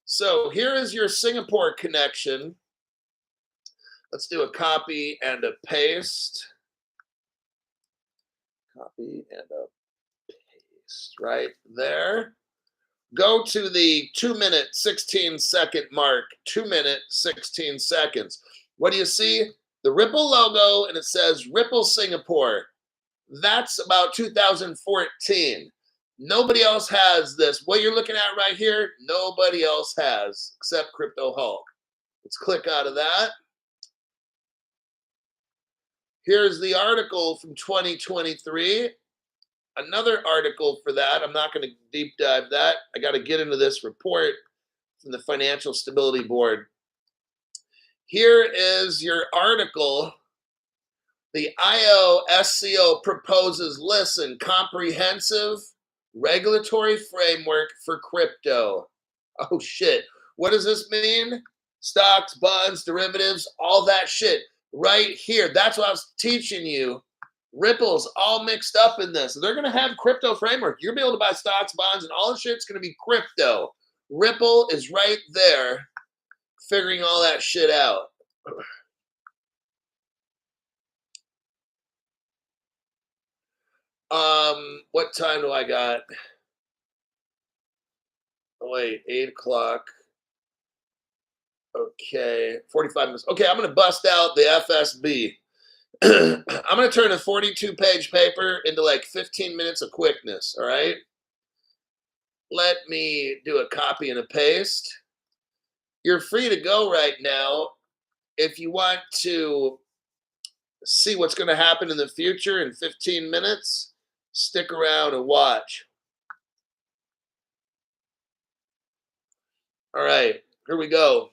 So here is your Singapore connection. Let's do a copy and a paste. Copy and a paste right there. Go to the 2-minute, 16-second mark. 2-minute, 16 seconds. What do you see? The Ripple logo, and it says Ripple Singapore. That's about 2014. Nobody else has this. What you're looking at right here, nobody else has except Crypto Hulk. Let's click out of that. Here's the article from 2023. Another article for that. I'm not going to deep dive that. I got to get into this report from the Financial Stability Board. Here is your article. The IOSCO proposes, listen, comprehensive regulatory framework for crypto. Oh shit. What does this mean? Stocks, bonds, derivatives, all that shit right here. That's what I was teaching you. Ripple's all mixed up in this. They're going to have crypto framework. You'll be able to buy stocks, bonds, and all the shit's going to be crypto. Ripple is right there figuring all that shit out. What time do I got? Oh, wait, 8 o'clock. Okay, 45 minutes. Okay, I'm going to bust out the FSB. I'm going to turn a 42-page paper into like 15 minutes of quickness, all right? Let me do a copy and a paste. You're free to go right now. If you want to see what's going to happen in the future in 15 minutes, stick around and watch. All right, here we go.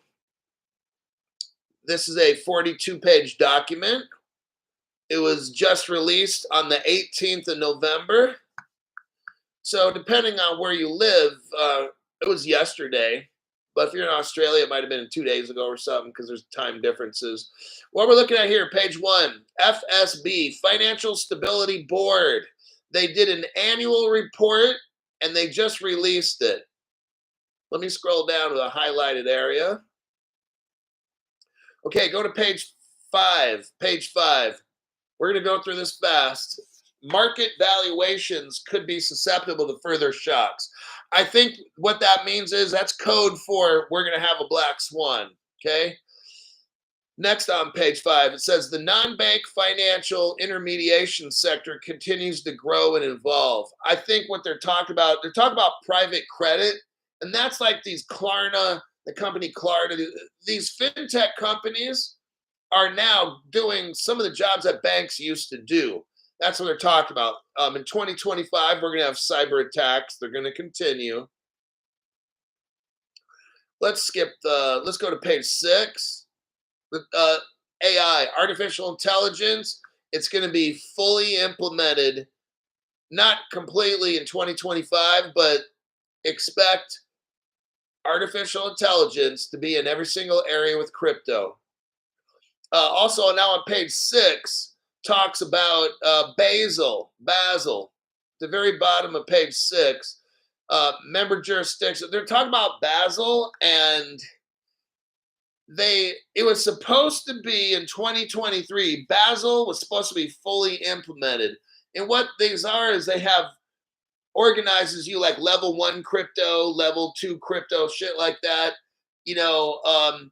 This is a 42-page document. It was just released on the 18th of November. So depending on where you live, it was yesterday. But if you're in Australia, it might have been 2 days ago or something because there's time differences. What we're looking at here, page 1, FSB, Financial Stability Board. They did an annual report and they just released it. Let me scroll down to the highlighted area. Okay, go to page 5. Page 5. We're going to go through this fast. Market valuations could be susceptible to further shocks. I think what that means is that's code for we're going to have a black swan, okay? Next on page 5, it says the non-bank financial intermediation sector continues to grow and evolve. I think what they're talking about private credit, and that's like these Klarna, the company Klarna, these fintech companies are now doing some of the jobs that banks used to do. That's what they're talking about. In 2025, we're going to have cyber attacks. They're going to continue. Let's go to page 6. AI, artificial intelligence, it's going to be fully implemented, not completely in 2025, but expect artificial intelligence to be in every single area with crypto. Also, now on page 6, talks about Basel, the very bottom of page 6, member jurisdiction. They're talking about Basel, and it was supposed to be in 2023. Basel was supposed to be fully implemented. And what these are is they have organizes you like level 1 crypto, level 2 crypto, shit like that. You know,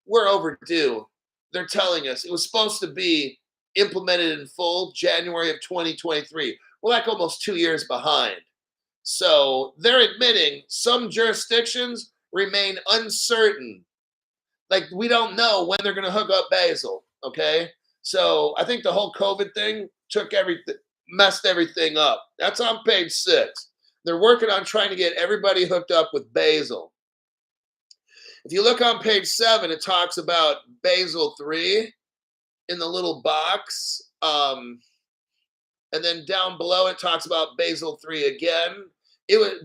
we're overdue. They're telling us it was supposed to be implemented in full January of 2023. We're like almost 2 years behind. So they're admitting some jurisdictions remain uncertain. Like we don't know when they're going to hook up Basel. Okay. So I think the whole COVID thing messed everything up. That's on page 6. They're working on trying to get everybody hooked up with Basel. If you look on page 7, it talks about Basel 3 in the little box. And then down below, it talks about Basel 3 again.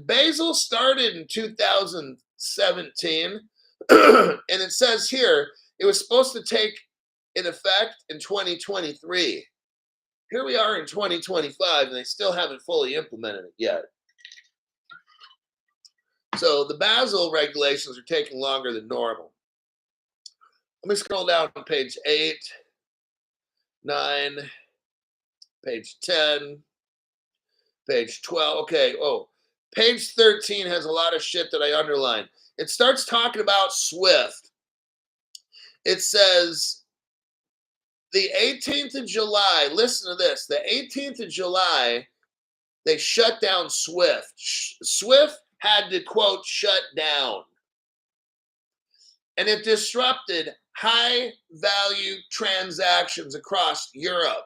Basel started in 2017. And it says here, it was supposed to take in effect in 2023. Here we are in 2025, and they still haven't fully implemented it yet. So the Basel regulations are taking longer than normal. Let me scroll down to page 8, 9, page 10, page 12. Okay, page 13 has a lot of shit that I underlined. It starts talking about SWIFT. It says the 18th of July, listen to this, the 18th of July they shut down SWIFT. SWIFT had to, quote, shut down. And it disrupted high-value transactions across Europe.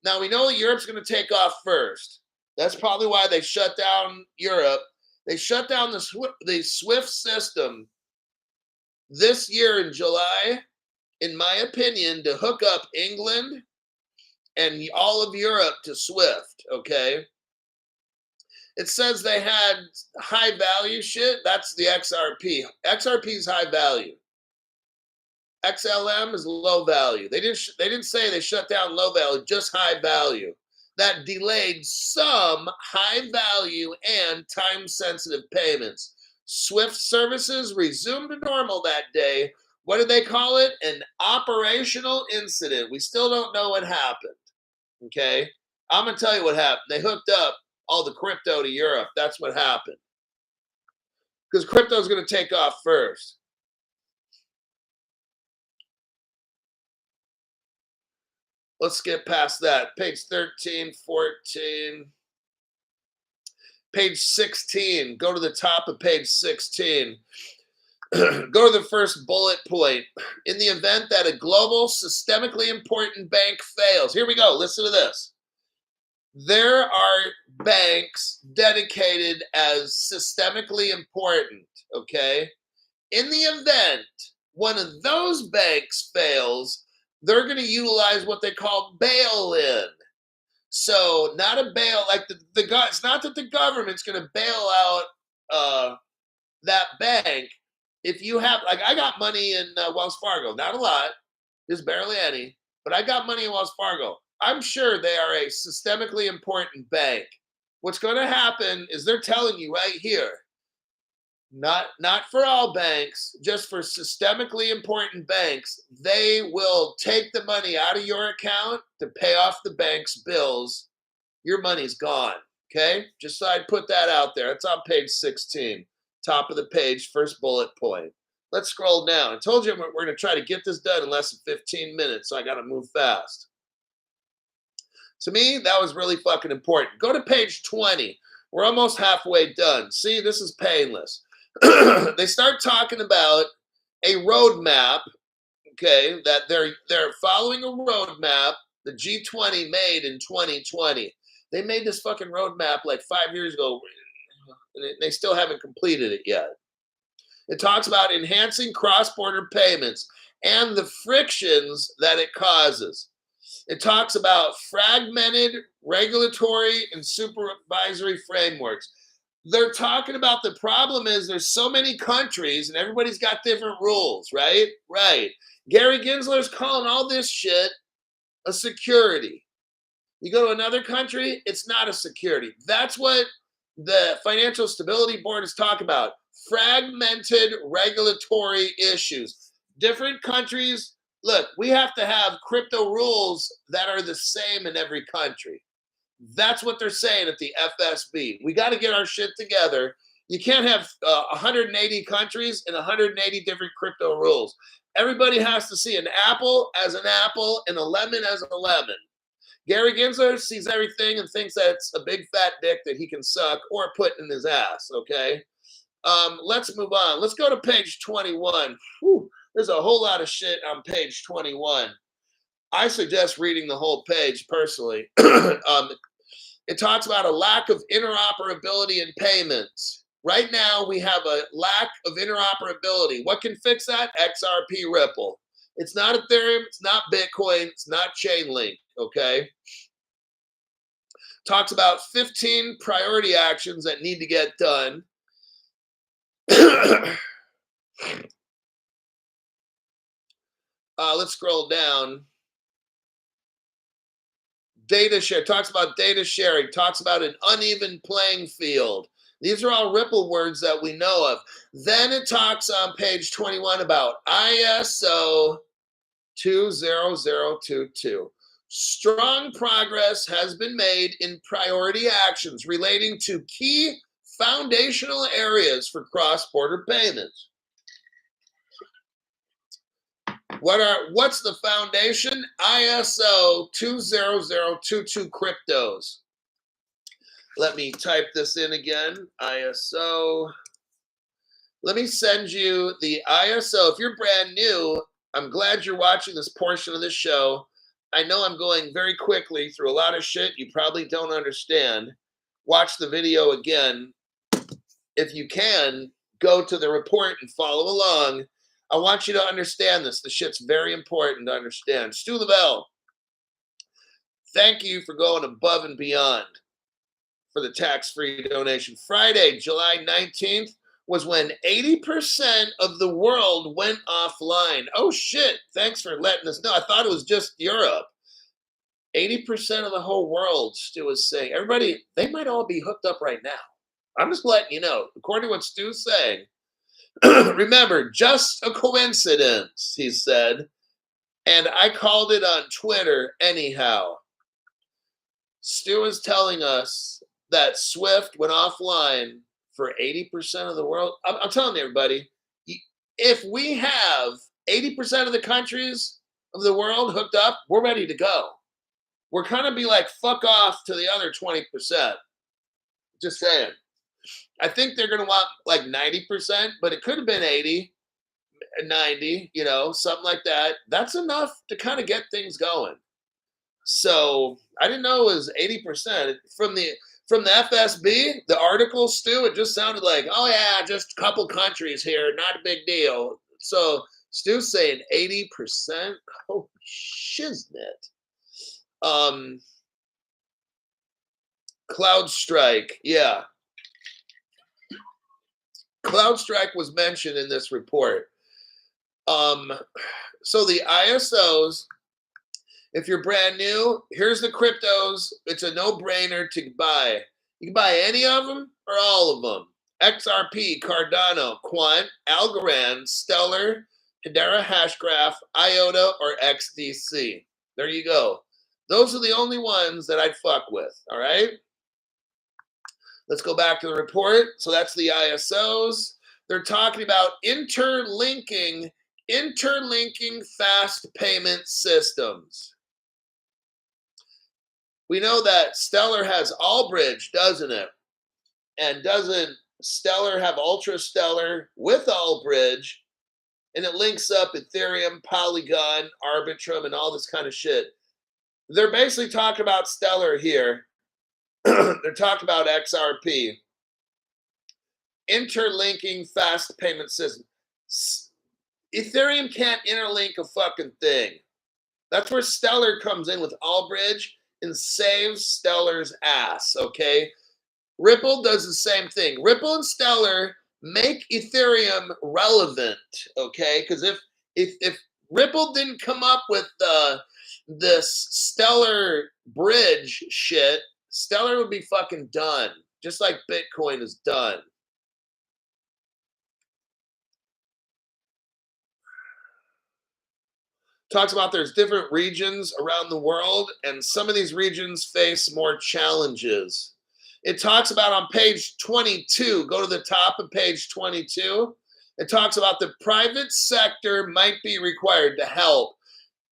Now, we know Europe's going to take off first. That's probably why they shut down Europe. They shut down the SWIFT system this year in July, in my opinion, to hook up England and all of Europe to SWIFT, okay? It says they had high value shit. That's the XRP. XRP is high value. XLM is low value. They didn't say they shut down low value, just high value. That delayed some high value and time sensitive payments. SWIFT services resumed to normal that day. What did they call it? An operational incident. We still don't know what happened. Okay? I'm going to tell you what happened. They hooked up all the crypto to Europe. That's what happened. Because crypto is going to take off first. Let's skip past that. Page 13, 14. Page 16. Go to the top of page 16. Go to the first bullet point. In the event that a global systemically important bank fails. Here we go. Listen to this. There are banks dedicated as systemically important, okay? In the event one of those banks fails, they're going to utilize what they call bail-in. So not a bail, like it's not that the government's going to bail out that bank. If you have, like I got money in Wells Fargo, not a lot, just barely any, but I got money in Wells Fargo. I'm sure they are a systemically important bank. What's going to happen is they're telling you right here, not for all banks, just for systemically important banks, they will take the money out of your account to pay off the bank's bills. Your money's gone, okay? Just so I put that out there. It's on page 16, top of the page, first bullet point. Let's scroll down. I told you we're going to try to get this done in less than 15 minutes, so I got to move fast. To me, that was really fucking important. Go to page 20. We're almost halfway done. See, this is painless. They start talking about a roadmap, okay, that they're following a roadmap the G20 made in 2020. They made this fucking roadmap like 5 years ago, and they still haven't completed it yet. It talks about enhancing cross-border payments and the frictions that it causes. It talks about fragmented regulatory and supervisory frameworks. They're talking about the problem is there's so many countries and everybody's got different rules, right? Right. Gary Gensler's calling all this shit a security. You go to another country, it's not a security. That's what the Financial Stability Board is talking about. Fragmented regulatory issues. Different countries. Look, we have to have crypto rules that are the same in every country. That's what they're saying at the FSB. We got to get our shit together. You can't have 180 countries and 180 different crypto rules. Everybody has to see an apple as an apple and a lemon as a lemon. Gary Gensler sees everything and thinks that's a big fat dick that he can suck or put in his ass, okay? Let's move on. Let's go to page 21. Whew. There's a whole lot of shit on page 21. I suggest reading the whole page personally. It talks about a lack of interoperability in payments. Right now, we have a lack of interoperability. What can fix that? XRP Ripple. It's not Ethereum. It's not Bitcoin. It's not Chainlink, okay? Talks about 15 priority actions that need to get done. Let's scroll down. Data share, talks about data sharing, talks about an uneven playing field. These are all Ripple words that we know of. Then it talks on page 21 about ISO 20022. Strong progress has been made in priority actions relating to key foundational areas for cross-border payments. What's the foundation? ISO 20022 cryptos. Let me type this in again. ISO. Let me send you the ISO. If you're brand new, I'm glad you're watching this portion of the show. I know I'm going very quickly through a lot of shit you probably don't understand. Watch the video again. If you can, go to the report and follow along. I want you to understand this. The shit's very important to understand. Stu Lavelle, thank you for going above and beyond for the tax-free donation. Friday, July 19th, was when 80% of the world went offline. Oh shit, thanks for letting us know. I thought it was just Europe. 80% of the whole world, Stu is saying. Everybody, they might all be hooked up right now. I'm just letting you know. According to what Stu's saying, remember, just a coincidence, he said. And I called it on Twitter anyhow. Stu is telling us that Swift went offline for 80% of the world. I'm telling everybody, if we have 80% of the countries of the world hooked up, we're ready to go. We're kind of be like, fuck off to the other 20%. Just saying. I think they're going to want like 90%, but it could have been 80, 90, something like that. That's enough to kind of get things going. So I didn't know it was 80%. From the FSB, the article, Stu, it just sounded like, oh yeah, just a couple countries here, not a big deal. So Stu's saying 80%. Oh shiznit. CloudStrike, yeah. CloudStrike was mentioned in this report. So the ISOs, if you're brand new, here's the cryptos. It's a no-brainer to buy. You can buy any of them or all of them. XRP, Cardano, Quant, Algorand, Stellar, Hedera Hashgraph, IOTA, or XDC. There you go. Those are the only ones that I'd fuck with, all right? Let's go back to the report. So that's the ISOs. They're talking about interlinking fast payment systems. We know that Stellar has Allbridge, doesn't it? And doesn't Stellar have Ultra Stellar with Allbridge? And it links up Ethereum, Polygon, Arbitrum, and all this kind of shit. They're basically talking about Stellar here. They're talking about XRP. Interlinking fast payment system. Ethereum can't interlink a fucking thing. That's where Stellar comes in with Allbridge and saves Stellar's ass, okay? Ripple does the same thing. Ripple and Stellar make Ethereum relevant, okay? Because if Ripple didn't come up with this Stellar bridge shit, Stellar would be fucking done, just like Bitcoin is done. Talks about there's different regions around the world, and some of these regions face more challenges. It talks about on page 22, go to the top of page 22, it talks about the private sector might be required to help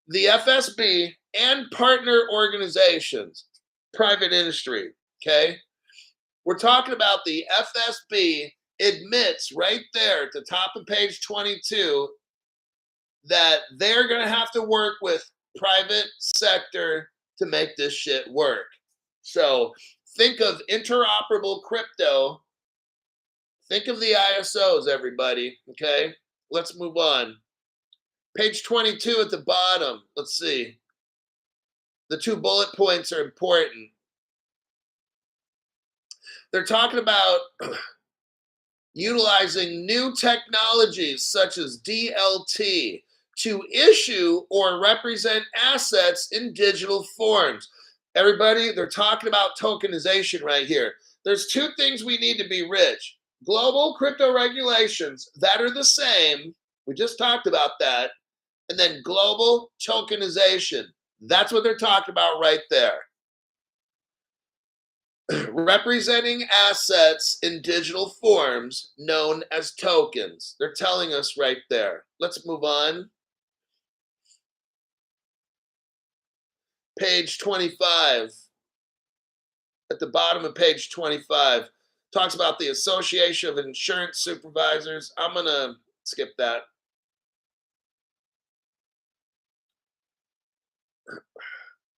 the FSB and partner organizations, private industry, okay? We're talking about the FSB admits right there at the top of page 22 that they're going to have to work with private sector to make this shit work. So think of interoperable crypto. Think of the ISOs, everybody, okay? Let's move on. Page 22 at the bottom. Let's see. The 2 bullet points are important. They're talking about utilizing new technologies such as DLT to issue or represent assets in digital forms. Everybody, they're talking about tokenization right here. There's 2 things we need to be rich. Global crypto regulations that are the same. We just talked about that. And then global tokenization. That's what they're talking about right there. Representing assets in digital forms known as tokens. They're telling us right there. Let's move on. Page 25. at the bottom of page 25. Talks about the Association of Insurance Supervisors. I'm going to skip that.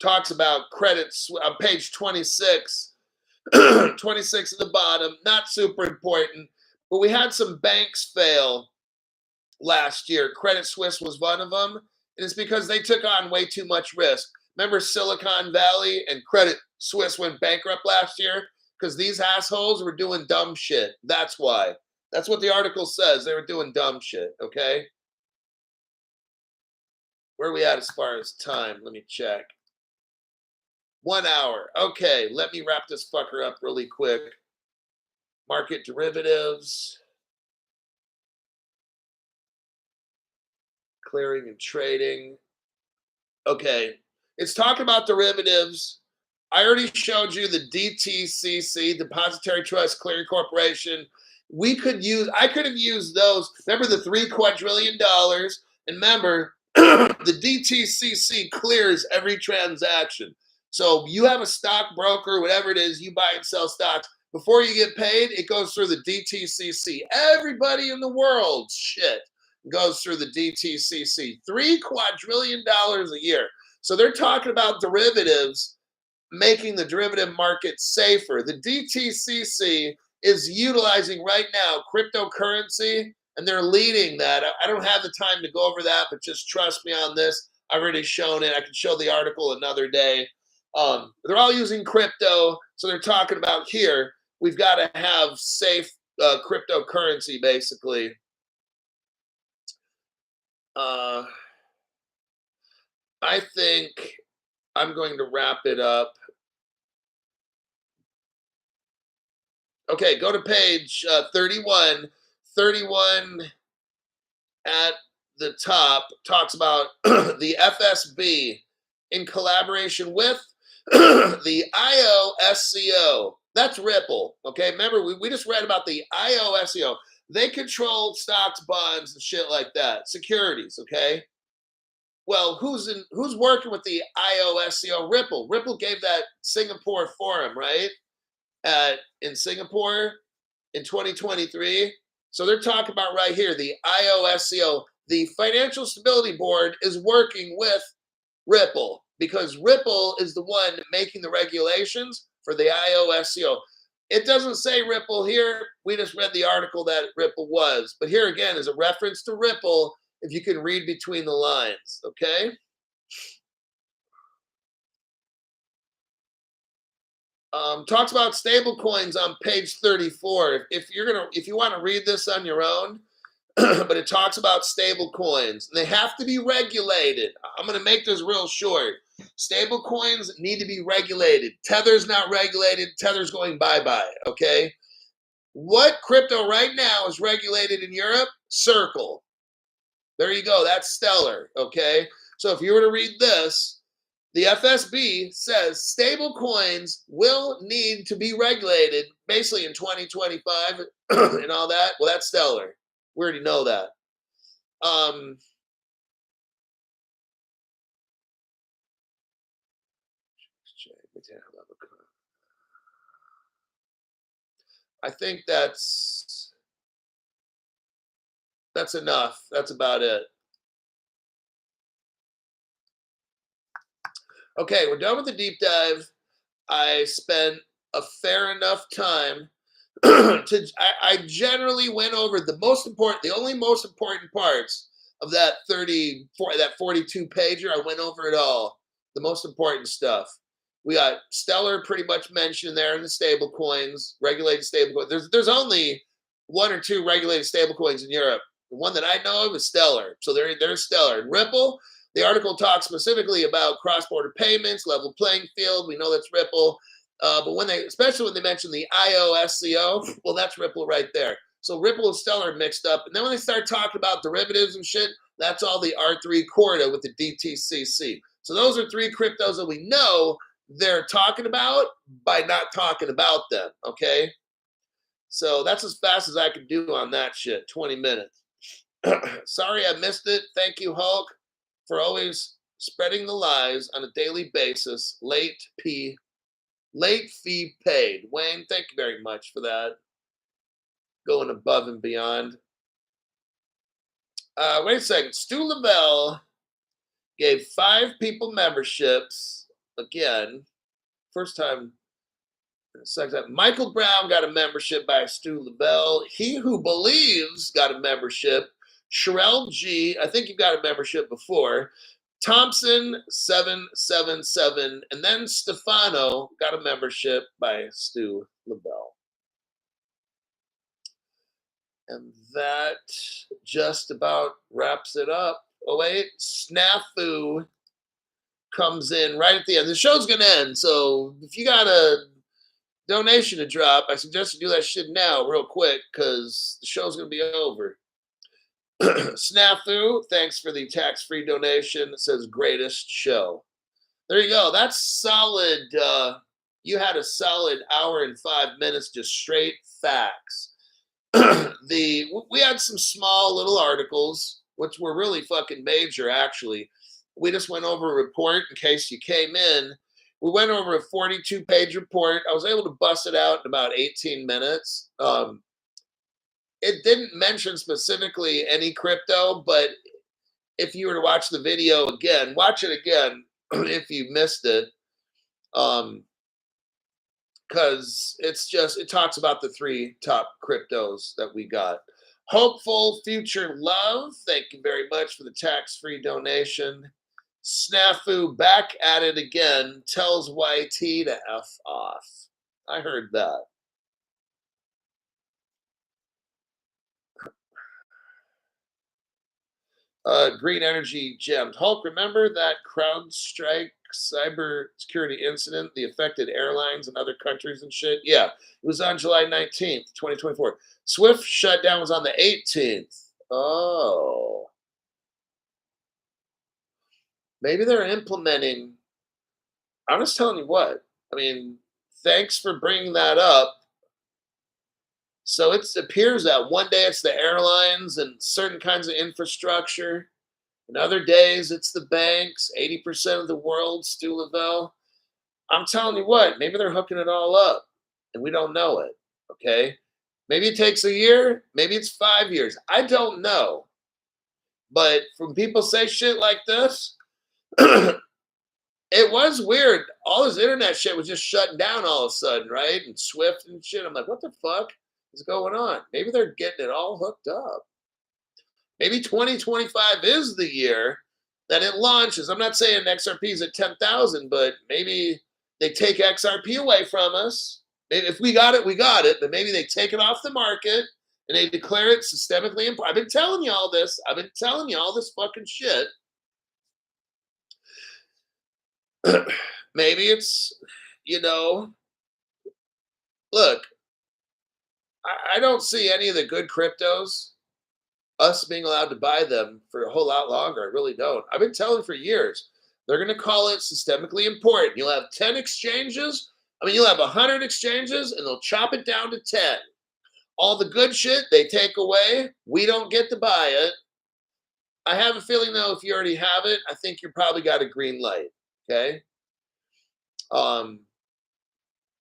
Talks about credits on page 26. 26 at the bottom, not super important, but we had some banks fail last year. Credit Suisse was one of them, and it's because they took on way too much risk. Remember Silicon Valley and Credit Suisse went bankrupt last year because these assholes were doing dumb shit. That's why. That's what the article says. They were doing dumb shit, okay? Where are we at as far as time? Let me check. 1 hour. Okay, let me wrap this fucker up really quick. Market derivatives. Clearing and trading. Okay, it's talking about derivatives. I already showed you the DTCC, Depository Trust Clearing Corporation. I could have used those. Remember the $3 quadrillion? And remember, the DTCC clears every transaction. So you have a stockbroker, whatever it is, you buy and sell stocks. Before you get paid, it goes through the DTCC. Everybody in the world, shit, goes through the DTCC. $3 quadrillion a year. So they're talking about derivatives, making the derivative market safer. The DTCC is utilizing right now cryptocurrency, and they're leading that. I don't have the time to go over that, but just trust me on this. I've already shown it. I can show the article another day. They're all using crypto, so they're talking about here, we've got to have safe cryptocurrency, basically. I think I'm going to wrap it up. Okay, go to page 31. 31 at the top talks about the FSB in collaboration with the IOSCO. That's Ripple. Okay, remember, we just read about the IOSCO. They control stocks, bonds, and shit like that. Securities, okay? Well, who's working with the IOSCO? Ripple. Ripple gave that Singapore forum, right? In Singapore in 2023. So they're talking about right here, the IOSCO. The Financial Stability Board is working with Ripple because Ripple is the one making the regulations for the IOSCO. It doesn't say Ripple here. We just read the article that Ripple was. But here again is a reference to Ripple if you can read between the lines, okay? Talks about stable coins on page 34. If you want to read this on your own, but it talks about stable coins. They have to be regulated. I'm going to make this real short. Stable coins need to be regulated. Tether's not regulated. Tether's going bye-bye, okay? What crypto right now is regulated in Europe? Circle. There you go. That's Stellar, okay? So if you were to read this, the FSB says stable coins will need to be regulated basically in 2025 and all that. Well, that's Stellar. We already know that. I think that's enough. That's about it. Okay, we're done with the deep dive. I spent a fair enough time I generally went over the only most important parts of that 42 pager. I went over it all, the most important stuff. We got Stellar pretty much mentioned there in the stable coins, regulated stable coins. There's only one or two regulated stable coins in Europe. The one that I know of is Stellar. So they're Stellar. And Ripple, the article talks specifically about cross-border payments, level playing field. We know that's Ripple. But especially when they mention the IOSCO, well, that's Ripple right there. So Ripple and Stellar mixed up. And then when they start talking about derivatives and shit, that's all the R3 Corda with the DTCC. So those are three cryptos that we know they're talking about by not talking about them, okay? So that's as fast as I can do on that shit, 20 minutes. Sorry I missed it. Thank you, Hulk, for always spreading the lies on a daily basis. Late P. Late fee paid. Wayne, thank you very much for that. Going above and beyond. Wait a second. Stu Lavelle gave 5 people memberships. Again, first time. Second time. Michael Brown got a membership by Stu Lavelle. He Who Believes got a membership. Sherelle G, I think you got a membership before. Thompson 777, and then Stefano got a membership by Stu Lavelle. And that just about wraps it up. Oh wait, Snafu comes in right at the end. The show's gonna end, so if you got a donation to drop, I suggest you do that shit now, real quick, because the show's gonna be over. Snafu, thanks for the tax-free donation. It says greatest show. There you go. That's solid. You had a solid hour and 5 minutes, just straight facts. We had some small little articles, which were really fucking major, actually. We just went over a report in case you came in. We went over a 42-page report. I was able to bust it out in about 18 minutes. It didn't mention specifically any crypto, but if you were to watch the video again, watch it again if you missed it. Because it talks about the 3 top cryptos that we got. Hopeful Future Love, thank you very much for the tax-free donation. Snafu back at it again, tells YT to F off. I heard that. Green Energy Gemmed. Hulk, remember that CrowdStrike cyber security incident, the affected airlines and other countries and shit? Yeah, it was on July 19th, 2024. Swift shutdown was on the 18th. Oh. Maybe they're implementing. I'm just telling you what. I mean, thanks for bringing that up. So it appears that one day it's the airlines and certain kinds of infrastructure. And other days it's the banks, 80% of the world, Stu Lavelle. I'm telling you what, maybe they're hooking it all up and we don't know it. Okay. Maybe it takes a year, maybe it's 5 years. I don't know. But when people say shit like this, it was weird. All this internet shit was just shutting down all of a sudden, right? And Swift and shit. I'm like, what the fuck is going on? Maybe they're getting it all hooked up. Maybe 2025 is the year that it launches. I'm not saying XRP is at 10,000, but maybe they take XRP away from us. Maybe if we got it, we got it. But maybe they take it off the market and they declare it systemically important. I've been telling you all this. I've been telling you all this fucking shit. Maybe it's, look, I don't see any of the good cryptos, us being allowed to buy them for a whole lot longer. I really don't. I've been telling for years. They're going to call it systemically important. You'll have 10 exchanges. You'll have 100 exchanges, and they'll chop it down to 10. All the good shit they take away. We don't get to buy it. I have a feeling, though, if you already have it, I think you probably got a green light. Okay.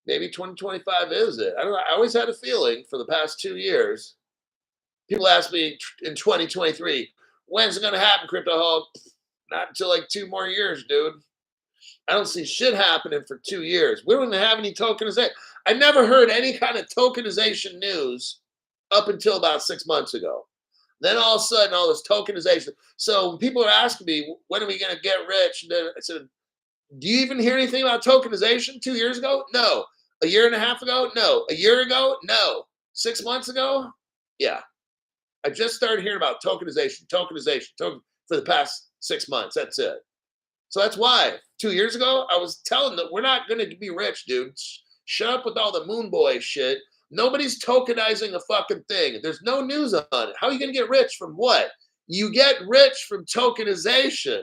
Maybe 2025 is it. I don't know. I always had a feeling for the past 2 years. People ask me in 2023, when's it going to happen, Crypto Hulk? Not until like 2 more years, dude. I don't see shit happening for 2 years. We don't even have any tokenization. I never heard any kind of tokenization news up until about 6 months ago. Then all of a sudden, all this tokenization. So when people are asking me, when are we going to get rich? And then I said, do you even hear anything about tokenization 2 years ago? No. A year and a half ago? No. A year ago? No. 6 months ago? Yeah. I just started hearing about tokenization for the past 6 months. That's it. So that's why 2 years ago, I was telling them we're not going to be rich, dude. Shut up with all the moon boy shit. Nobody's tokenizing a fucking thing. There's no news on it. How are you going to get rich from what? You get rich from tokenization.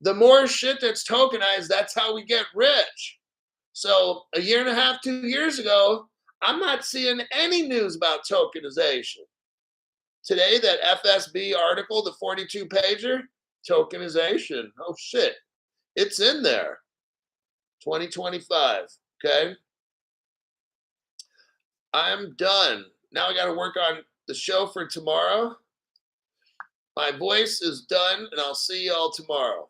The more shit that's tokenized, that's how we get rich. So a year and a half, 2 years ago, I'm not seeing any news about tokenization. Today, that FSB article, the 42-pager, tokenization. Oh, shit. It's in there. 2025, okay? I'm done. Now I got to work on the show for tomorrow. My voice is done, and I'll see y'all tomorrow.